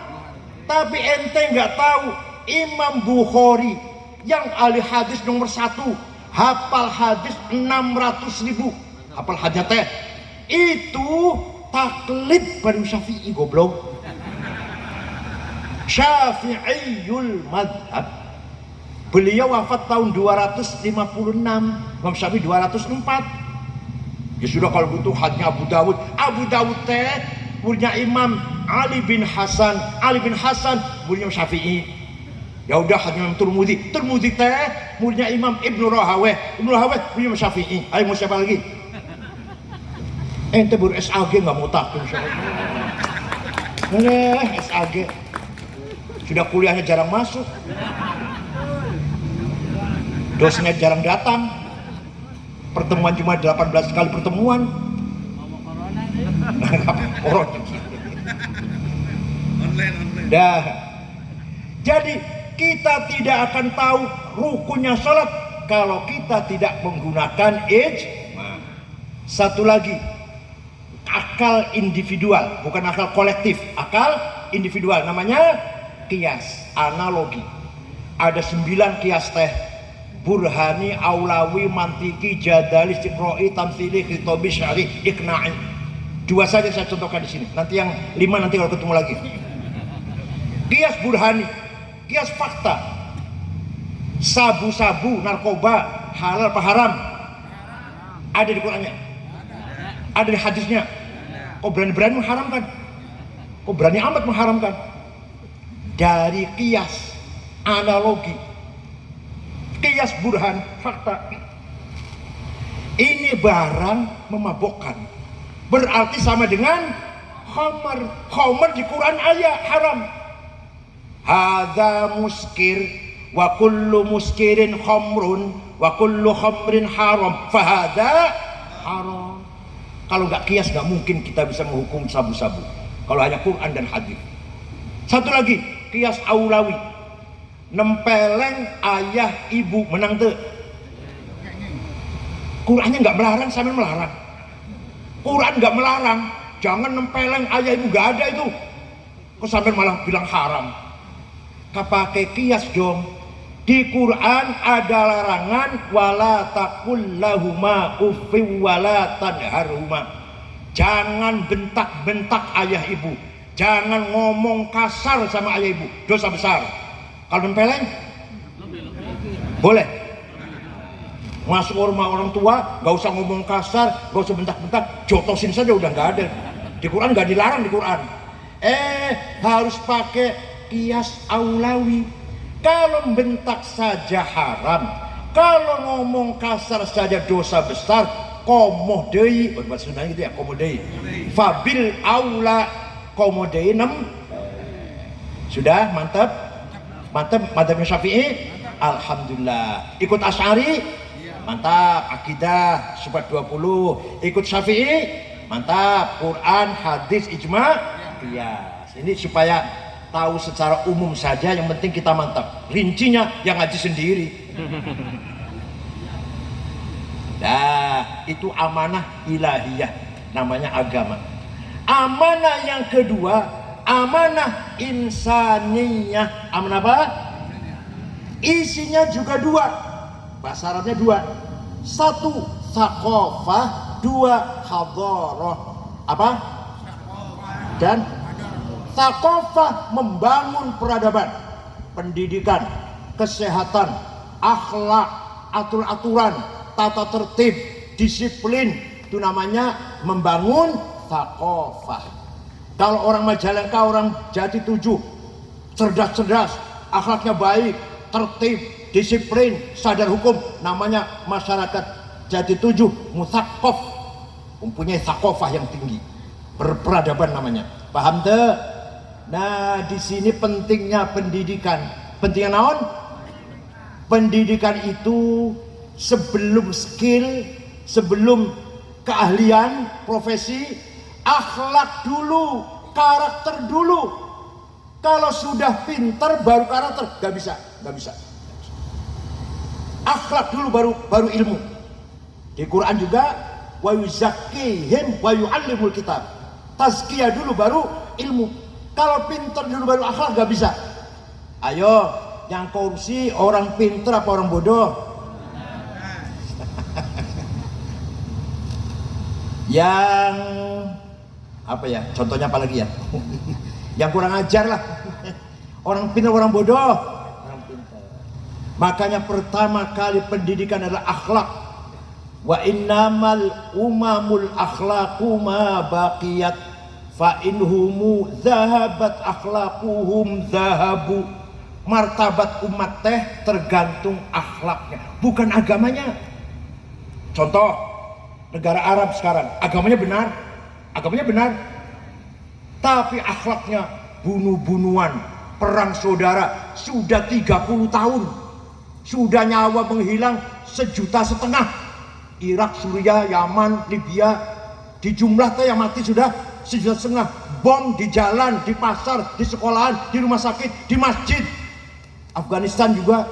tapi ente nggak tahu Imam Bukhari yang ahli hadis nomor 1, hafal hadis 600.000, hafal hadisnya teh itu taklid pada Syafi'i, goblok. Syafi'iyul madhab. Beliau wafat tahun 256, Imam Syafi'i 204. Ya sudah kalau gitu hadisnya Abu Dawud. Abu Dawud teh punya Imam Ali bin Hasan. Ali bin Hasan punya Syafi'i. Ya udah hadisnya Imam Tirmidzi. Tirmidzi teh punya Imam Ibnu Rahaweh. Ibnu Rahaweh punya Syafi'i. Ayo mau siapa lagi? Ente baru SAG nggak mau takut insyaallah. SAG. Sudah kuliahnya jarang masuk. Dosennya jarang datang. Pertemuan cuma 18 kali pertemuan. Dah. Jadi kita tidak akan tahu rukunnya sholat kalau kita tidak menggunakan ijma. Satu lagi, akal individual, bukan akal kolektif, akal individual, namanya kias, analogi. Ada 9 kias teh: burhani, aulawi, mantiki, jadali, istiqroi, tamsili, khitobi, syari, ikna'i. 2 saja saya contohkan di sini. Nanti yang 5 nanti kalau ketemu lagi. Kias burhani, kias fakta. Sabu-sabu, narkoba, halal apa haram? Ada di Qurannya. Ada di hadisnya. Kok berani-berani mengharamkan? Kok berani amat mengharamkan? Dari kias, analogi, kias burhan, fakta. Ini barang memabokkan, berarti sama dengan khamar. Khamar di Quran ayat haram. Hadza muskir wa kullu muskirin khamrun wa kullu khamrin haram. Fahadza haram. Kalau nggak kias nggak mungkin kita bisa menghukum sabu-sabu. Kalau hanya Quran dan hadis. Satu lagi, kias aulawi. Nempeleng ayah ibu menang tuh. Qurannya nggak melarang, sambil melarang. Quran nggak melarang, jangan nempeleng ayah ibu, nggak ada itu. Kok sampai malah bilang haram? Pakai kias dong. Di Quran ada larangan wala taqul lahuma uffin wala tanharhuma. Jangan bentak-bentak ayah ibu. Jangan ngomong kasar sama ayah ibu. Dosa besar. Kalau nempeleng boleh. Masuk rumah orang tua, gak usah ngomong kasar, gak usah bentak-bentak, jotosin saja, udah gak ada. Di Quran gak dilarang di Quran. Harus pakai kias aulawi. Kalau bentak saja haram, kalau ngomong kasar saja dosa besar, komodei, bahasa Sundanya gitu ya, komodei. Fabil aula komodei 6. Sudah mantap. Mantap, madhabnya Syafi'i, alhamdulillah. Ikut Asy'ari, mantap. Akidah Subat 20. Ikut Syafi'i, mantap. Quran, hadis, ijma, kias. Ini supaya tahu secara umum saja, yang penting kita mantap. Rincinya yang ngaji sendiri. Nah, itu amanah ilahiyah, namanya agama. Amanah yang kedua, amanah insaniyah. Amanah apa? Isinya juga dua. Bahasa Arabnya dua. Satu, thaqafah. Dua, hadarah. Apa? Dan thaqafah membangun peradaban, pendidikan, kesehatan, akhlak, aturan-aturan, tata tertib, disiplin. Itu namanya membangun thaqafah. Kalau orang Majalengka, orang Jati Tujuh, cerdas-cerdas, akhlaknya baik, tertib, disiplin, sadar hukum, namanya masyarakat Jati Tujuh mutsaqaf, mempunyai thaqafah yang tinggi, berperadaban namanya. Paham tuh? Nah, di sini pentingnya pendidikan. Pentingnya naon? Pendidikan itu sebelum skill, sebelum keahlian, profesi, akhlak dulu, karakter dulu. Kalau sudah pintar baru karakter, nggak bisa. Akhlak dulu baru ilmu. Di Quran juga wa yuzakkihim wa yu'allimul kitab. Tazkiyah dulu baru ilmu. Kalau pintar dulu baru akhlak, nggak bisa. Ayo, yang korupsi orang pintar apa orang bodoh? Yang apa ya? Contohnya apa lagi ya? Yang kurang ajar lah. Orang pintar orang bodoh. Orang pintar. Makanya pertama kali pendidikan adalah akhlak. Wa innamal umamul akhlaqu ma baqiyat fa inhumu zahabat akhlaquhum zahabu. Martabat umat teh tergantung akhlaknya, bukan agamanya. Contoh, negara Arab sekarang agamanya benar, tapi akhlaknya bunuh-bunuhan, perang saudara sudah 30 tahun, sudah nyawa menghilang 1,5 juta. Irak, Suriah, Yaman, Libya, di jumlah teh yang mati sudah 1,5 juta. Bom di jalan, di pasar, di sekolahan, di rumah sakit, di masjid. Afghanistan juga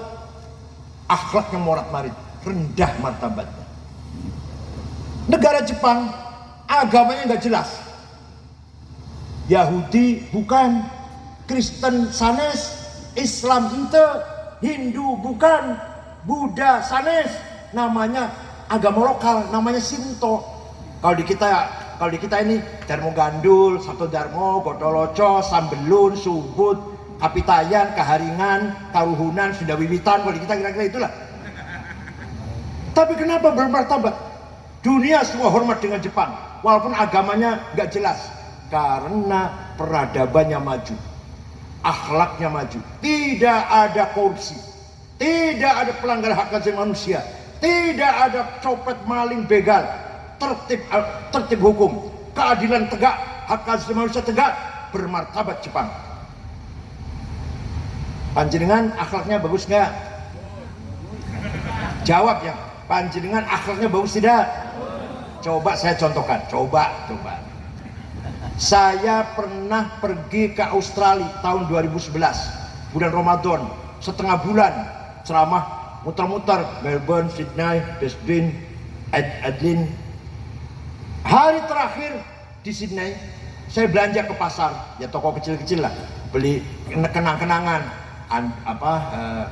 akhlaknya morat-marit, rendah martabatnya. Negara Jepang agamanya nggak jelas. Yahudi bukan, Kristen sanes, Islam ente, Hindu bukan, Buddha sanes, namanya agama lokal, namanya Shinto. Kalau di kita ini Darmo Gandul, Sabto Darmo, Godoloco, Sambelun, Subut, Kapitayan, Kaharingan, Karuhunan, Sunda Wiwitan. Kalau di kita kira-kira itulah. Tapi kenapa bermartabat? Dunia semua hormat dengan Jepang, walaupun agamanya nggak jelas. Karena peradabannya maju, akhlaknya maju, tidak ada korupsi, tidak ada pelanggaran hak asasi manusia, tidak ada copet, maling, begal, tertib hukum, keadilan tegak, hak asasi manusia tegak, bermartabat Jepang. Panjenengan akhlaknya bagus nggak? Jawab ya, panjenengan akhlaknya bagus tidak? Coba saya contohkan, coba. Saya pernah pergi ke Australia tahun 2011, bulan Ramadan, setengah bulan ceramah, muter-muter Melbourne, Sydney, Brisbane, Adelaide. Hari terakhir di Sydney, saya belanja ke pasar, ya toko kecil-kecil lah, beli kenang-kenangan,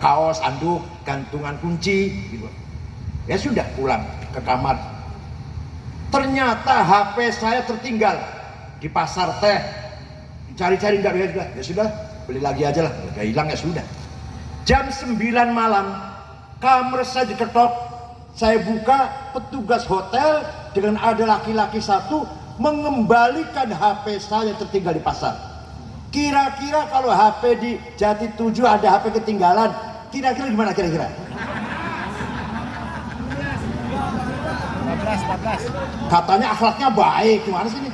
kaos, anduk, gantungan kunci, gitu. Ya sudah pulang ke kamar. Ternyata HP saya tertinggal di pasar teh, cari-cari nggak ada, ya sudah beli lagi aja lah, udah hilang ya sudah. Jam 9 malam kamar saya diketok, saya buka, petugas hotel dengan ada laki-laki satu mengembalikan HP saya tertinggal di pasar. Kira-kira kalau HP di Jati Tujuh ada HP ketinggalan, kira-kira gimana kira-kira? 14. Katanya akhlaknya baik, gimana sih ini?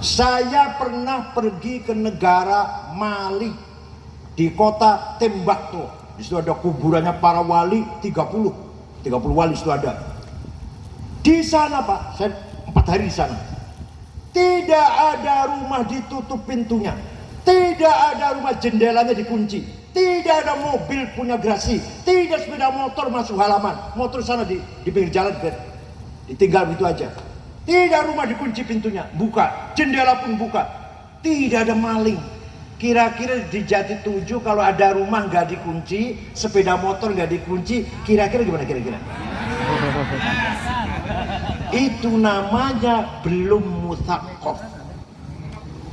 Saya pernah pergi ke negara Mali, di kota Timbuktu. Di situ ada kuburannya para wali, 30 wali itu ada. Di sana Pak, saya 4 hari di sana. Tidak ada rumah ditutup pintunya, tidak ada rumah jendelanya dikunci, tidak ada mobil punya garasi, tidak sepeda motor masuk halaman, motor sana di pinggir jalan ditinggal begitu aja. Tidak rumah dikunci pintunya, buka, jendela pun buka. Tidak ada maling. Kira-kira di Jati 7 kalau ada rumah nggak dikunci, sepeda motor nggak dikunci, kira-kira gimana kira-kira? Itu namanya belum mutsaqaf.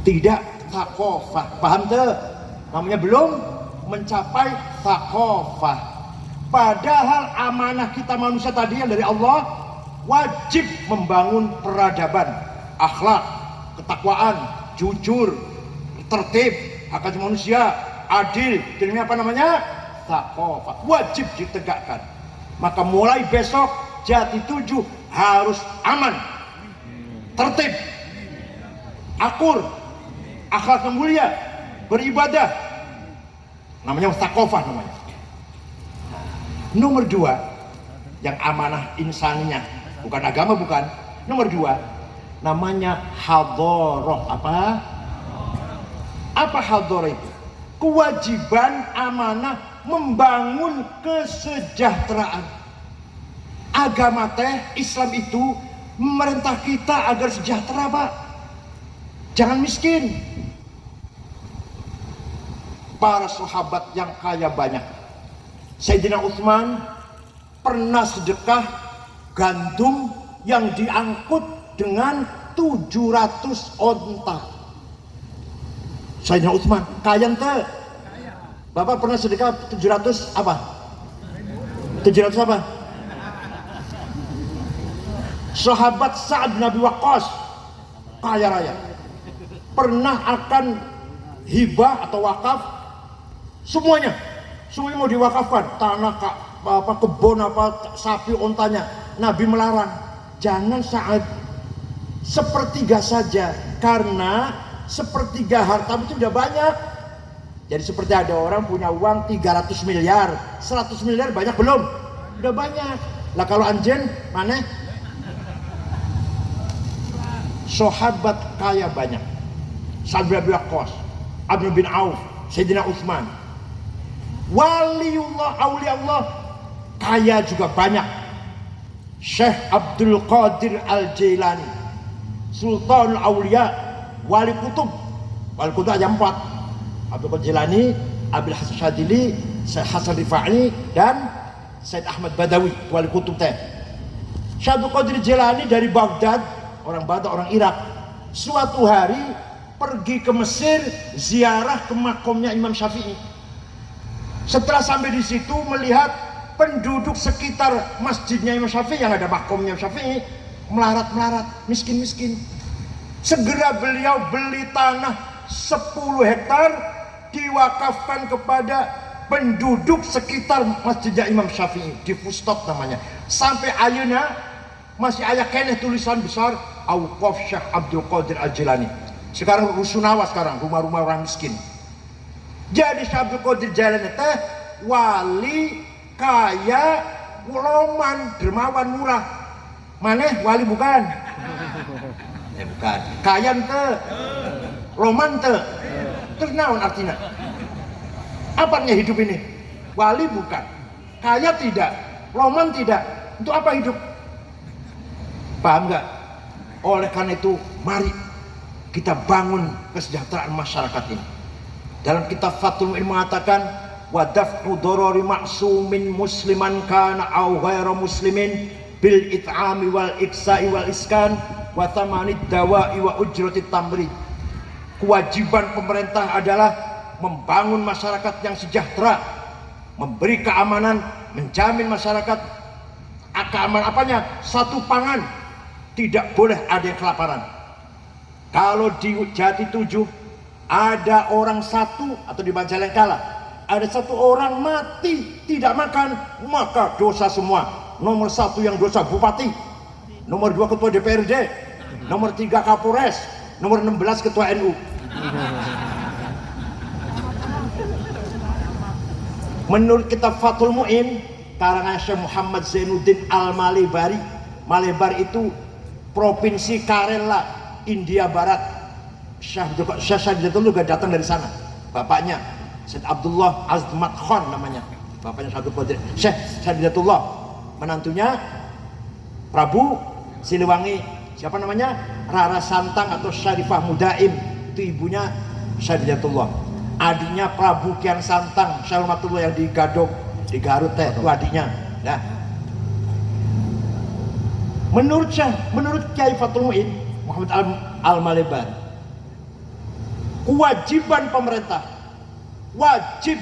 Tidak tsaqafah. Paham tuh? Namanya belum mencapai tsaqafah. Padahal amanah kita manusia tadi yang dari Allah wajib membangun peradaban, akhlak, ketakwaan, jujur, tertib, hak asasi manusia, adil. Jadi apa namanya? Tsaqafah. Wajib ditegakkan. Maka mulai besok Jati 7 harus aman, tertib, akur, akhlak yang mulia, beribadah. Namanya tsaqafah namanya. Nomor 2, yang amanah insaniyah, bukan agama, bukan. Nomor 2, namanya hadharah. Apa hadharah itu? Kewajiban amanah membangun kesejahteraan. Agama Islam itu memerintah kita agar sejahtera, Pak. Jangan miskin. Para sahabat yang kaya banyak. Sayyidina Utsman pernah sedekah gandum yang diangkut dengan 700 onta. Sayyidina Utsman kaya ente. Bapak pernah sedekah 700 apa? 700 apa? Sahabat Sa'ad bin Abi Waqqas kaya raya, pernah akan hibah atau wakaf, semuanya mau diwakafkan, tanah, kebun, sapi, ontanya. Nabi melarang, jangan Sa'ad, sepertiga saja, karena sepertiga harta itu sudah banyak. Jadi seperti ada orang punya uang 300 miliar, 100 miliar banyak belum? Udah banyak. Lah kalau anjen mana? Sahabat kaya banyak. Sa'ad bin Abi Waqqas, Abdul bin Auf, Sayyidina Utsman. Waliullah, aulia Allah kaya juga banyak. Syekh Abdul Qadir Al-Jailani, Sultanul Aulia, Wali Kutub. Wali Kutub ada 4. Abdul Qadir Jailani, Abil Hasan Syadili, Syekh Hasan Rifai, dan Syed Ahmad Badawi, Wali Kutub teh. Syekh Abdul Qadir Jailani dari Baghdad, orang Batak, orang Irak. Suatu hari pergi ke Mesir, ziarah ke makomnya Imam Syafi'i. Setelah sampai di situ melihat penduduk sekitar masjidnya Imam Syafi'i yang ada makomnya Imam Syafi'i melarat-melarat, miskin-miskin. Segera beliau beli tanah 10 hektar diwakafkan kepada penduduk sekitar masjidnya Imam Syafi'i di Fustot namanya. Sampai ayeuna masih aya keneh tulisan besar Auqaf Syekh Abdul Qadir Al-Jilani. Sekarang rusunawa, sekarang rumah-rumah orang miskin. Jadi Syekh Abdul Qadir Jailani teh wali kaya, loman, dermawan, murah. Maneh wali bukan? Ya bukan. Kaya teh, loman teh. Terus naon artinya? Apanya hidup ini? Wali bukan, kaya tidak, loman tidak. Untuk apa hidup? Paham nggak? Oleh karena itu, mari kita bangun kesejahteraan masyarakat ini. Dalam kitab Fathul Mu'in mengatakan, wa daf'u darari ma'sumin musliman kana aw ghairu muslimin bil it'ami wal iksa'i wal iskan wa thamanid dawa'i wa ujratit tamrid. Kewajiban pemerintah adalah membangun masyarakat yang sejahtera, memberi keamanan, menjamin masyarakat keamanan apanya? Satu, pangan, tidak boleh ada yang kelaparan. Kalau di Jati 7 ada orang satu, atau di Majalengka ada satu orang mati tidak makan, maka dosa semua. Nomor 1 yang dosa bupati, nomor 2 ketua DPRD, nomor 3 Kapolres, nomor 16 ketua NU. Menurut kitab Fathul Mu'in karangan Syekh Muhammad Zainuddin Al-Malebari, Malebar itu provinsi Karela, India Barat. Syekh Sadiatullah juga datang dari sana. Bapaknya Syekh Abdullah Azmat Khan namanya. Bapaknya Syekh Sadiatullah. Menantunya Prabu Siliwangi, siapa namanya? Rara Santang atau Syarifah Mudaim. Itu ibunya Sadiatullah. Adiknya Prabu Kian Santang, Syarifah yang di Gadog, di Garut itu adiknya. Nah, menurut Kiai Fathul Mu'in Muhammad Al-Malebar, kewajiban pemerintah wajib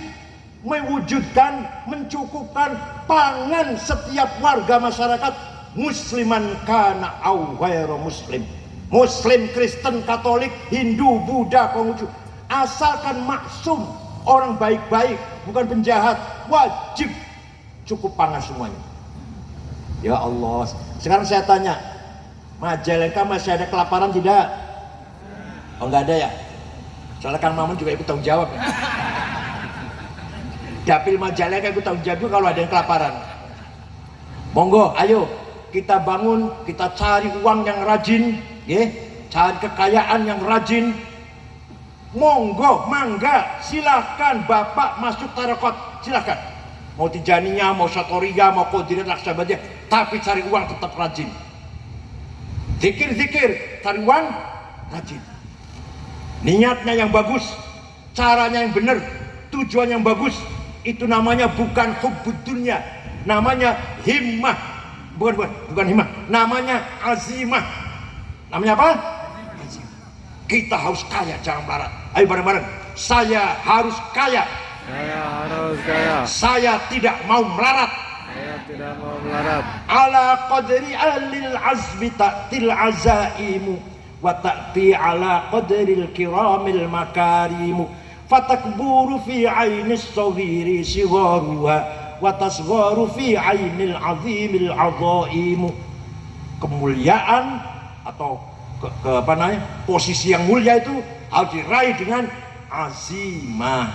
mewujudkan, mencukupkan pangan setiap warga masyarakat, musliman kana au ghairu muslim, muslim, Kristen, Katolik, Hindu, Buddha, Konghucu, asalkan maksum, orang baik-baik, bukan penjahat, wajib cukup pangan semuanya. Ya Allah, sekarang saya tanya, Majalengka masih ada kelaparan tidak? Oh, enggak ada ya? Soalnya Kang Mamun juga ikut tanggung jawab ya. Dapil Majalengka ikut tanggung jawab kalau ada yang kelaparan. Monggo, ayo kita bangun, kita cari uang yang rajin, ya, cari kekayaan yang rajin. Monggo, mangga, silahkan Bapak masuk tarekat, silahkan. Mau Tijaniyah, mau Satoriga, mau Qadiriyah, Naqsabandiyah, tapi cari uang tetap rajin. Zikir, cari uang rajin. Niatnya yang bagus, caranya yang benar, tujuan yang bagus. Itu namanya bukan hubbud dunya, namanya himmah. Bukan himmah, namanya azimah. Namanya apa? Azimah. Kita harus kaya, jangan melarat. Ayo bareng-bareng. Saya harus kaya. Saya harus kaya. Saya tidak mau melarat. Saya tidak mau melarat. Ala qadri ahlil azmi ta'til azaimu wa ta'ti ala qadril kiramil makarimu fatakburu fi ainis sawiri sigharuha wa tasgharu fi ainil azimil azaimu. Kemuliaan atau apa namanya, posisi yang mulia itu harus diraih dengan azimah.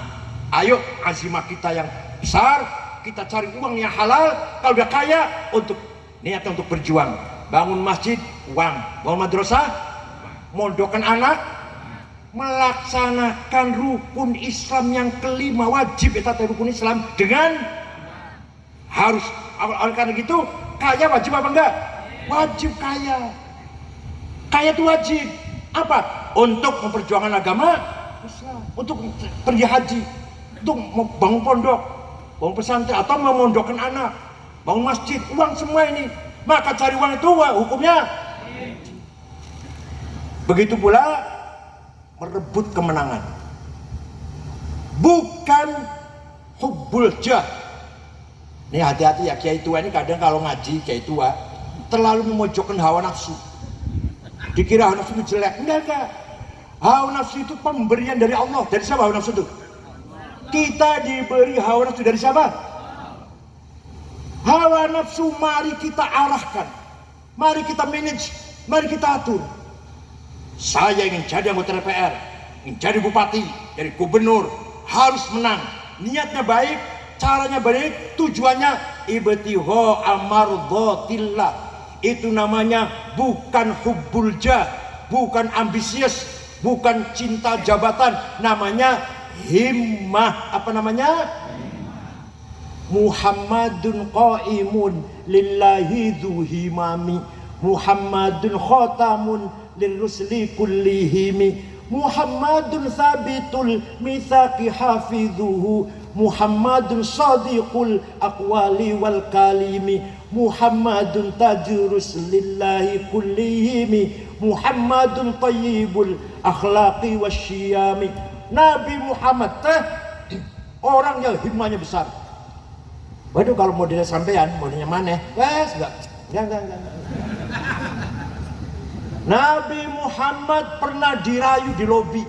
Ayo azimah kita yang besar, kita cari uang yang halal. Kalau udah kaya, untuk niatnya untuk berjuang, bangun masjid, uang, bangun madrasah, mondokkan anak, melaksanakan rukun Islam yang kelima, wajib ya rukun Islam dengan harus. Oleh karena gitu, kaya wajib apa enggak? Wajib kaya. Kaya itu wajib. Apa? Untuk memperjuangkan agama Islam, untuk pergi haji, untuk bangun pondok, bangun pesantren, atau memondokkan anak, bangun masjid, uang semua ini. Maka cari uang itu hukumnya. Begitu pula merebut kemenangan, bukan hubbul jah. Ini hati-hati ya, kiai tua ini kadang kalau ngaji kiai tua terlalu memojokkan hawa nafsu. Dikira hawa nafsu itu jelek. Enggak. Hawa nafsu itu pemberian dari Allah. Dari siapa hawa nafsu itu? Kita diberi hawa nafsu dari siapa? Hawa nafsu mari kita arahkan, mari kita manage, mari kita atur. Saya ingin jadi anggota DPR, ingin jadi bupati, jadi gubernur, harus menang. Niatnya baik, caranya baik, tujuannya ibtigha amardhatillah. Itu namanya bukan hubbul jah, bukan ambisius, bukan cinta jabatan, namanya himmah. Apa namanya? Muhammadun qaimun lillahi dhu himami, Muhammadun khatamun lirrusli kullihimi, Muhammadun sabitul mitsaqi hafidhuhu, Muhammadun sadiqul aqwali wal kalimi, Muhammadun tajurus lillahi kullihimi, Muhammadun tayyibul akhlaqi wasyiyami. Nabi Muhammad orang yang himmahnya besar. Waduh, kalau modelnya sampean, modelnya mana? Wes, enggak. Nabi Muhammad pernah dirayu di lobi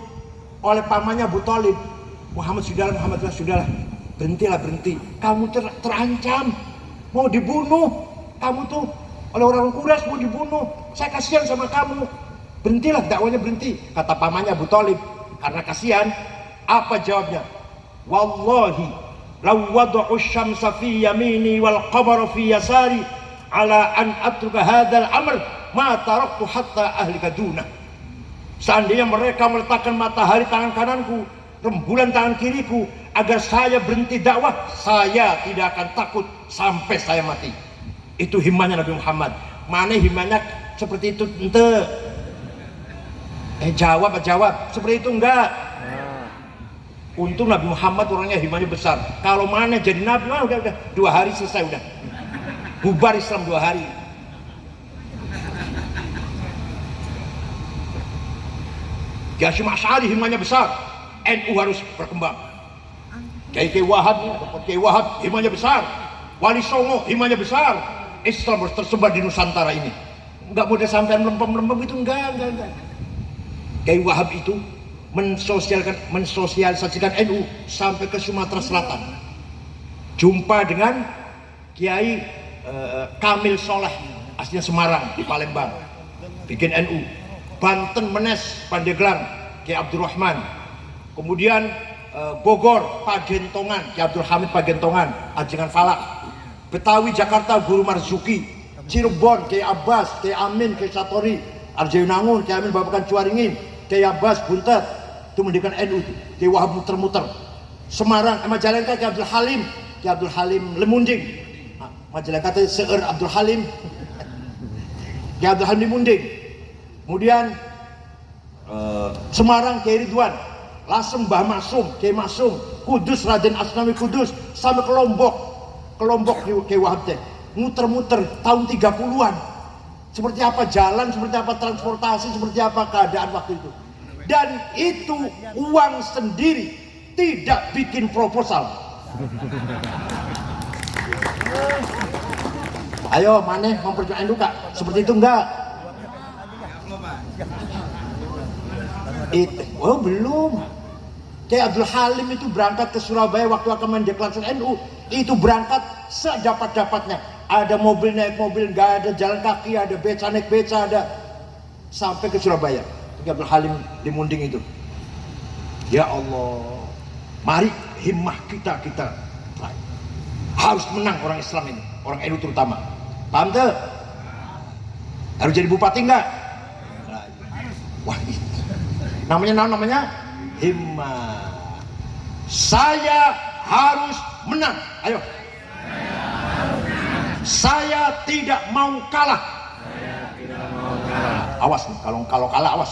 oleh pamannya Abu Thalib. Muhammad sudahlah, berhenti. Kamu terancam, mau dibunuh. Kamu tuh oleh orang Quraisy mau dibunuh. Saya kasihan sama kamu. Berhentilah, dakwanya berhenti. Kata pamannya Abu Thalib, karena kasihan. Apa jawabnya? Wallahi law wada'u syamsa fi yamini wal qamara fi yasari ala an atruka hadzal amr ma taraktu hatta ahlika dunah. Seandainya mereka meletakkan matahari tangan kananku, rembulan tangan kiriku, agar saya berhenti dakwah, saya tidak akan takut sampai saya mati. Itu himmahnya Nabi Muhammad. Mana himmahnya seperti itu? Ente jawab seperti itu enggak. Untung Nabi Muhammad orangnya himmahnya besar. Kalau mana jadi Nabi, udah 2 hari selesai, udah bubar Islam 2 hari. Hasyim Asy'ari himmahnya besar, NU harus berkembang. Kiai Wahab himmahnya besar, Wali Songo himmahnya besar. Islam harus tersebar di Nusantara ini. Enggak boleh sampai lempem-lempem itu, enggak. Kiai Wahab itu mensosialisasikan NU sampai ke Sumatera Selatan. Jumpa dengan Kiai Kamil Soleh, aslinya Semarang, di Palembang, bikin NU. Banten Menes, Pandeglang, Kiai Abdurrahman. Kemudian Bogor, Pagentongan, Kiai Abdul Hamid Pagentongan, Ajengan Falak. Betawi Jakarta, Guru Marzuki. Cirebon, Kiai Abbas, Kiai Amin, Kiai Satori, Arjayunangun, Kiai Amin Babakan Cuaringin, Kiai Abbas Buntet. Itu mendirikan NU, Kiai Wahab muter-muter. Semarang, Majalengka, Kiai Abdul Halim Lemunding. Majalengka itu Seur Abdul Halim, Kiai Abdul Halim Lemunding. Kemudian Semarang, Kiai Ridwan. Lasem, Mbah Masum, Kiai Masum. Kudus, Raden Asnawi Kudus. Sampai ke Lombok Kiai Wahab teh muter-muter tahun 30-an. Seperti apa jalan, seperti apa transportasi, seperti apa keadaan waktu itu. Dan itu uang sendiri, tidak bikin proposal. Ayo, mana memperjuangkan itu, Kak? Seperti itu enggak? Oh belum. Kiai Abdul Halim itu berangkat ke Surabaya waktu akan mendeklarasikan NU. Itu berangkat sedapat-dapatnya. Ada mobil naik mobil, nggak ada jalan kaki, ada beca naik beca, ada sampai ke Surabaya. Kiai Abdul Halim di Munding itu. Ya Allah, mari himmah kita harus menang orang Islam ini, orang NU terutama. Paham tuh? Harus jadi bupati enggak? Wah, namanya himmah. Saya harus menang. Ayo. Saya tidak mau kalah. Awas nih, kalau kalah awas.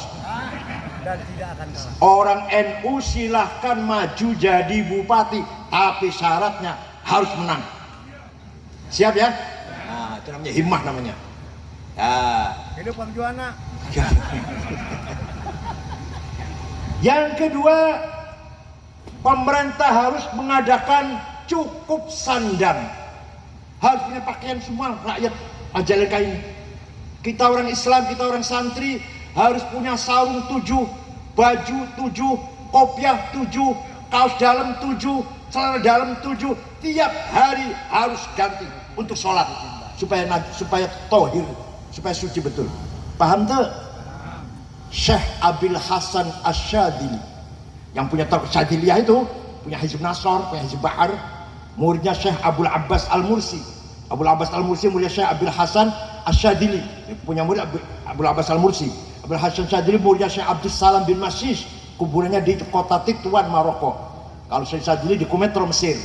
Orang NU silahkan maju jadi bupati, tapi syaratnya harus menang. Siap ya? Nah, itu namanya himmah namanya. Hidup perjuangan. Yang kedua, pemerintah harus mengadakan cukup sandang. Harus punya pakaian semua rakyat Majalengka ini. Kita orang Islam, kita orang santri harus punya sarung 7, baju 7, kopiah 7, kaos dalam 7, celana dalam 7. Tiap hari harus ganti untuk sholat supaya tohir, supaya suci betul. Paham tuh? Syekh Abil Hasan Asyadili yang punya Syadiliyah itu, punya Hizb Nasr, punya Hizb Bahar, muridnya Syekh Abul Abbas Al-Mursi. Abul Abbas Al-Mursi muridnya Syekh Abil Hasan Asyadili, punya murid Abul Abbas Al-Mursi. Abul Hasan Asyadili muridnya Syekh Abdus Salam bin Masyish, kuburannya di kota Tituan, Maroko. Kalau Syekh Asyadili di Kumetro, Mesir.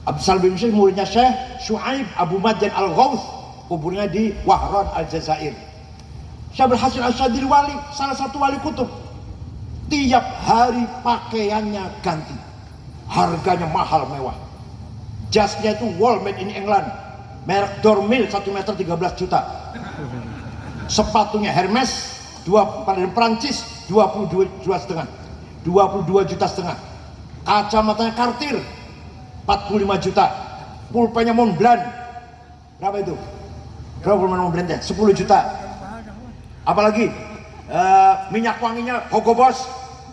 Abdus Salam bin Masyish muridnya Syekh Syuaib Abu Madyan Al-Ghawth, kuburannya di Wahran Al-Jazair. Syekh Abul Hasan Asyadili wali, salah satu wali kutub. Tiap hari pakaiannya ganti, harganya mahal mewah. Jasnya itu wall made in England, merek Dormil 1 meter 13 juta. Sepatunya Hermes dari Prancis 22 juta setengah. Kacamatanya Cartier 45 juta. Pulpennya Montblanc berapa itu? Berapa pulpen Montblanc ya? 10 juta. Apalagi minyak wanginya Hugo Boss,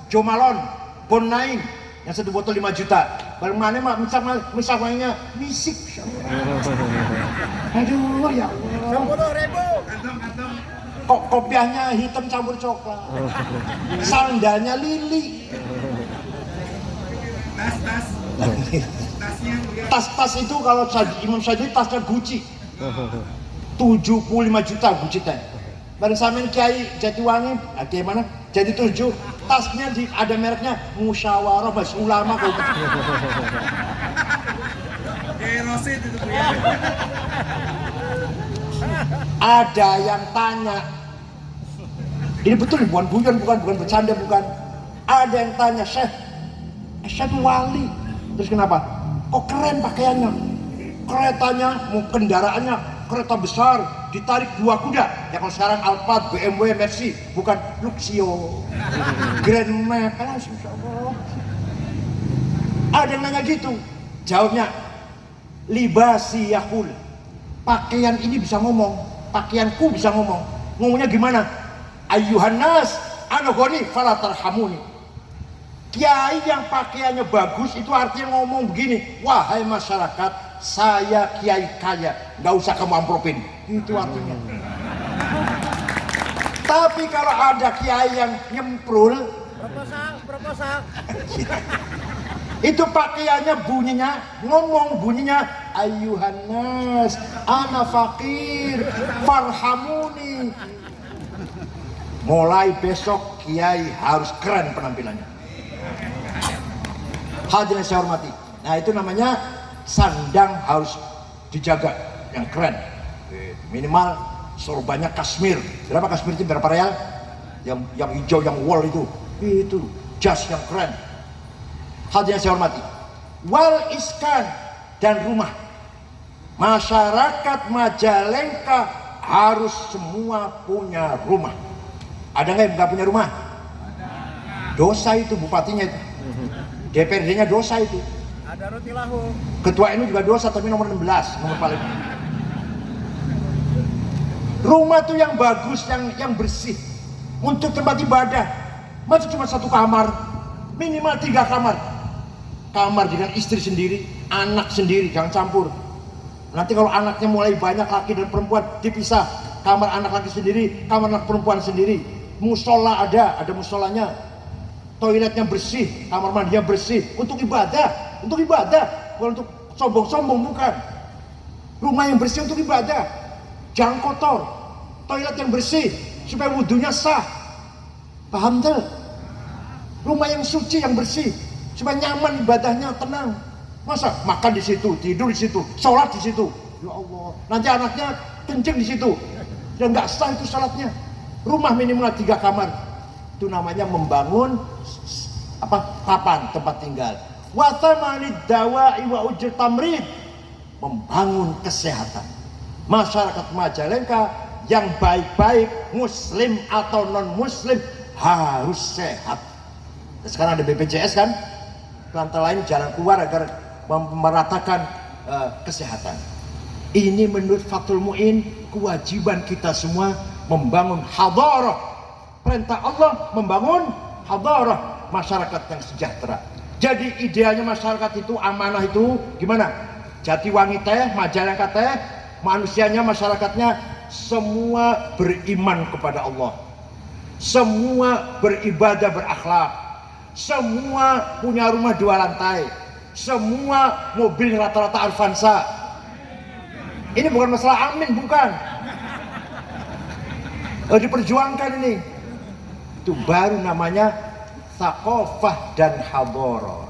Jo Malone, Bon Naing yang 1 botol 5 juta. Baru mana mah minyak wanginya Misik. Aduh ya Allah. 10.000. Kok kopiahnya hitam campur coklat. Sandalnya Lili. Tas itu kalau Imam Syadili tasnya Gucci. 75 juta Gucci teh. Bareng sampean Kiai Jatiwangi, Kiai mana? jadi 7, tasnya ada mereknya Musyawarah Majelis Ulama kok. Ada yang tanya, ini betul bukan guyon, bukan bercanda, bukan. Ada yang tanya, Syekh wali, terus kenapa? Kok keren pakaiannya, keretanya, kendaraannya kereta besar, ditarik 2 kuda. Ya kalau sekarang Alphard, BMW, Mercy, bukan Luxio, Grand Max, Insya Allah. Ada yang nanya gitu, jawabnya libasi yakul, pakaian ini bisa ngomong, pakaianku bisa ngomong. Ngomongnya gimana? Ayyuhan nas ana ghani fala tarhamuni. Kiai yang pakaiannya bagus itu artinya ngomong begini, wahai masyarakat, saya kiai kaya, nggak usah kamu ampropin. Itu artinya. Tapi kalau ada kiai yang nyemprul, proposal. itu pakaiannya bunyinya, ngomong bunyinya, ayyuhan nas ana fakir farhamuni. Mulai besok kiai harus keren penampilannya. Hadirin saya hormati. Nah itu namanya sandang harus dijaga, yang keren. Minimal sorbannya kasmir. Berapa kasmir itu? Berapa real? Yang hijau, yang wool itu. Itu jas yang keren. Hadirin saya hormati. Wal iskan, dan rumah. Masyarakat Majalengka harus semua punya rumah. Ada nggak yang nggak punya rumah? Dosa itu bupatinya itu. DPRD-nya dosa itu. Ada roti lahu. Ketua NU juga dosa, tapi nomor 16, nomor paling. Rumah tuh yang bagus, yang bersih. Untuk tempat ibadah, masa cuma 1 kamar, minimal 3 kamar. Kamar dengan istri sendiri, anak sendiri, jangan campur. Nanti kalau anaknya mulai banyak, laki dan perempuan dipisah. Kamar anak laki sendiri, kamar anak perempuan sendiri. Musola ada musolanya. Toiletnya bersih, kamar mandinya bersih. Untuk ibadah, bukan untuk sombong-sombong, bukan. Rumah yang bersih untuk ibadah. Jangan kotor. Toilet yang bersih supaya wudhunya sah. Paham tuh? Rumah yang suci, yang bersih supaya nyaman ibadahnya, tenang. Masa makan di situ, tidur di situ, sholat di situ? Ya Allah, nanti anaknya kencing di situ. Ya nggak sah itu sholatnya. Rumah minimal 3 kamar. Itu namanya membangun papan tempat tinggal. Wa thamanid dawa'i wa ujur tamrid, membangun kesehatan. Masyarakat Majalengka yang baik-baik, muslim atau non muslim, harus sehat. Sekarang ada BPJS kan, lantai lain jalan keluar agar meratakan kesehatan. Ini menurut Fathul Mu'in kewajiban kita semua membangun hadarah. Perintah Allah membangun hadarah, masyarakat yang sejahtera. Jadi idealnya masyarakat itu, amanah itu gimana? Jatiwangi teh, Majalengka teh, manusianya, masyarakatnya semua beriman kepada Allah, semua beribadah, berakhlak, semua punya rumah 2 lantai, semua mobil rata-rata Avanza. Ini bukan masalah amin, bukan. Diperjuangkan ini. Itu baru namanya thaqafah dan hadarah.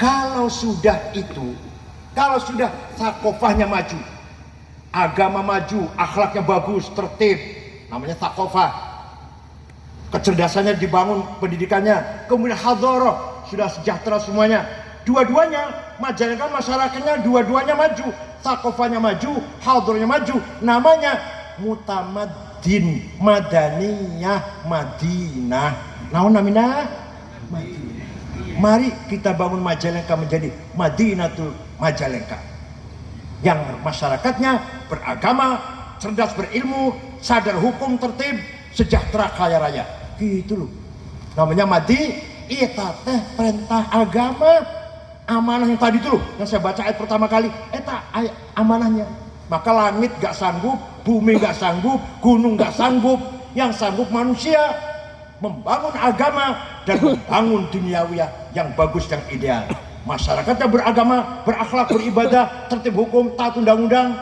Kalau sudah itu, kalau sudah thaqafahnya maju, agama maju, akhlaknya bagus, tertib, namanya thaqafah. Kecerdasannya dibangun, pendidikannya, kemudian hadarah, sudah sejahtera semuanya. Dua-duanya, Majalengka masyarakatnya dua-duanya maju, thaqafahnya maju, hadarahnya maju, namanya mutamaddin, madaniyah, Madinah. Naon namina? Madinah. Mari kita bangun Majalengka menjadi Madinatul Majalengka, yang masyarakatnya beragama, cerdas, berilmu, sadar hukum, tertib, sejahtera, kaya raya. Gitu loh. Namanya Madi, eta teh perintah agama. Amanah yang tadi itu loh, yang saya baca ayat pertama kali, eta amanahnya. Maka langit gak sanggup, bumi gak sanggup, gunung gak sanggup. Yang sanggup manusia membangun agama dan membangun duniawiyah yang bagus, yang ideal. Masyarakatnya beragama, berakhlak, beribadah, tertib hukum, taat undang-undang,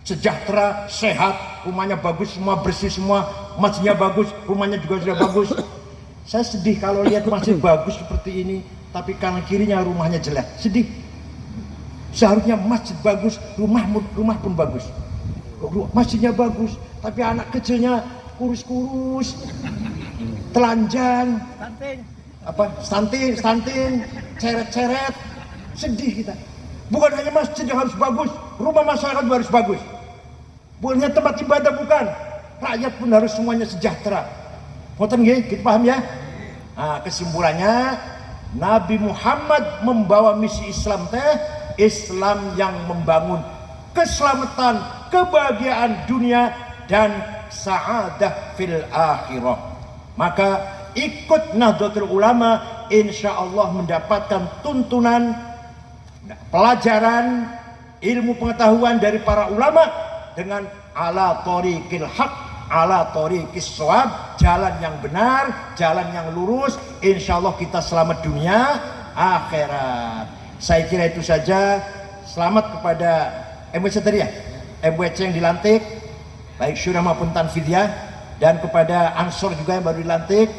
sejahtera, sehat, rumahnya bagus semua, bersih semua, masjidnya bagus, rumahnya juga sudah bagus. Saya sedih kalau lihat masjid bagus seperti ini, tapi kanan kirinya rumahnya jelek. Sedih. Seharusnya masjid bagus, rumah pun bagus. Masjidnya bagus, tapi anak kecilnya kurus-kurus, telanjang, stunting, ceret-ceret. Sedih kita. Bukan hanya masjid yang harus bagus, rumah masyarakat juga harus bagus. Bukan hanya tempat ibadah, bukan. Rakyat pun harus semuanya sejahtera. Ngoten nggih, kita paham ya? Nah, kesimpulannya Nabi Muhammad membawa misi Islam Islam yang membangun keselamatan, kebahagiaan dunia dan sa'adah fil akhirah. Maka ikut Nahdlatul Ulama, insya Allah mendapatkan tuntunan, pelajaran, ilmu pengetahuan dari para ulama dengan ala thoriqil haq, ala thoriqis shawab, jalan yang benar, jalan yang lurus. Insya Allah kita selamat dunia akhirat. Saya kira itu saja. Selamat kepada MWC tadi ya, MWC yang dilantik, baik syura maupun tanfidiyah, dan kepada Ansor juga yang baru dilantik.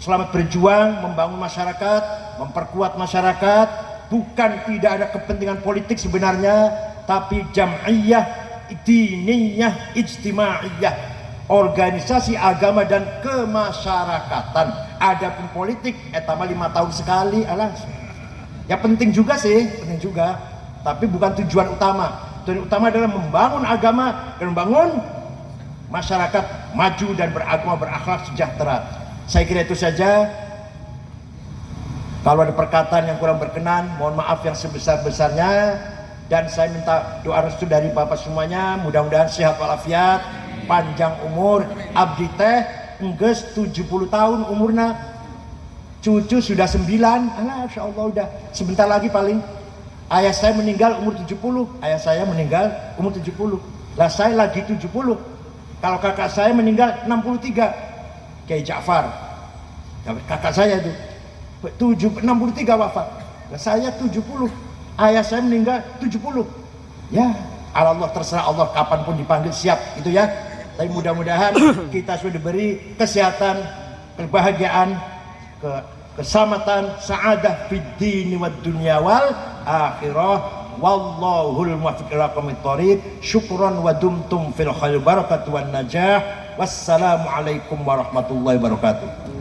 Selamat berjuang membangun masyarakat, memperkuat masyarakat. Bukan tidak ada kepentingan politik sebenarnya, tapi jam'iyah, diniyah, ijtimaiyah, organisasi agama dan kemasyarakatan. Adapun politik etama 5 tahun sekali, alas. Ya penting juga sih, penting juga, tapi bukan tujuan utama. Tujuan utama adalah membangun agama dan membangun masyarakat maju dan beragama, berakhlak, sejahtera. Saya kira itu saja. Kalau ada perkataan yang kurang berkenan, mohon maaf yang sebesar-besarnya. Dan saya minta doa restu dari Bapak semuanya, mudah-mudahan sehat walafiat, panjang umur. Abdi teh enggeus 70 tahun umurna, cucu sudah 9. Alah, insya Allah udah sebentar lagi paling. Ayah saya meninggal umur 70, ayah saya meninggal umur 70. Lah saya lagi 70. Kalau kakak saya meninggal 63, Kiai Ja'far, kakak saya itu 63 wafat. Lah saya 70, ayah saya meninggal 70. Ya, Allah terserah Allah kapanpun dipanggil, siap itu ya. Tapi mudah-mudahan kita sudah diberi kesehatan, kebahagiaan, keselamatan, sa'adah fid dini wad dunya wal akhirah. Wallahul muwaffiq ila aqwamit thoriq. Syukran wa dumtum fil khair barakatuh wan najah. Wassalamu alaikum warahmatullahi wabarakatuh.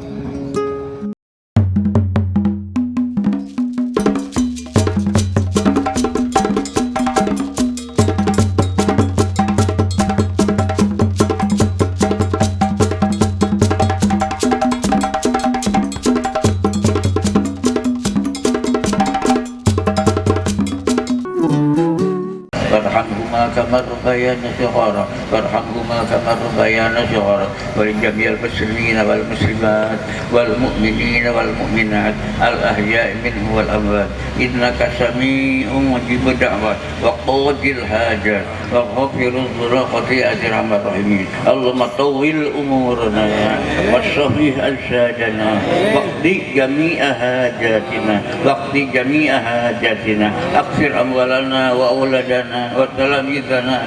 كما ربيانا صغارا وارحمهما كما ربيانا صغارا ولجميع المسلمين والمسلمات والمؤمنين والمؤمنات الأحياء منهم والأموات إنك سميع مجيب الدعوات وقاضي الحاجات وغفر الذنوب خطيئة أرحم الراحمين. اللهم طول أمورنا وصلح أجسادنا واقضي جميع حاجاتنا أكثر أموالنا وأولادنا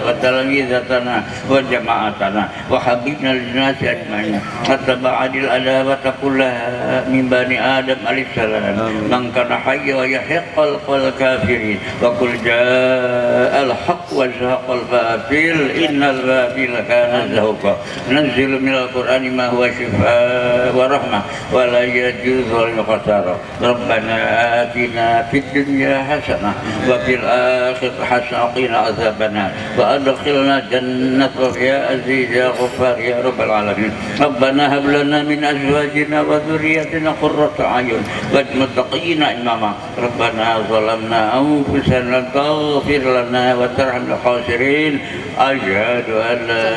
وتلاميذتنا وجماعتنا وحببنا للناس أجمعين وتبعد العداوة كلها من بني آدم عليه السلام من كان حي ويحق الكافرين وقل جاء الحق وزهق الباطل إن الباطل كان زهوقا. ننزل من القرآن ما هو شفاء ورحمة ولا يجوز الخسارة. ربنا آتنا في الدنيا حسنة وفي الآخرة حسنة وقنا عذاب النار وأدخلنا جنة يا عزيز يا غفار يا رب العالمين. ربنا هب لنا من أزواجنا وذريتنا قرة أعين واجعلنا متقين إماما. ربنا ظلمنا أنفسنا فاغفر لنا وترحمنا الخاسرين. أشهد أن لا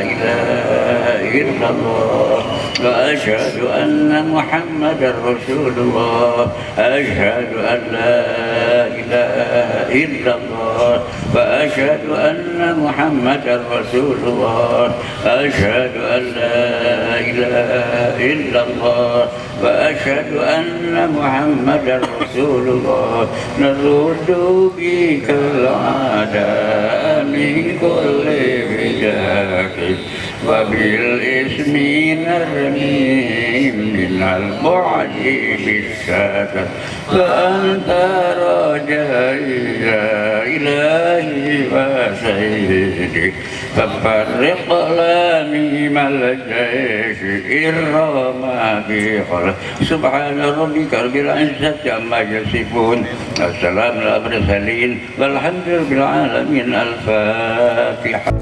إله إلا الله وأشهد أن محمدا رسول الله. أشهد أن لا إله إلا الله وأشهد أن محمدا رسول الله. أشهد أن لا إله إلا الله وأشهد أن محمدا رسول الله. نرد بك الأعداء من كل فداك وبالاسم نرمي من البعد بالسادة فأنت رجائي يا إلهي وسيدي ففرق لاميم الجيش إرما بخلق سبحان ربك رب العزة عما يصفون السلام على المرسلين والحمد لله العالمين. الفاتحة.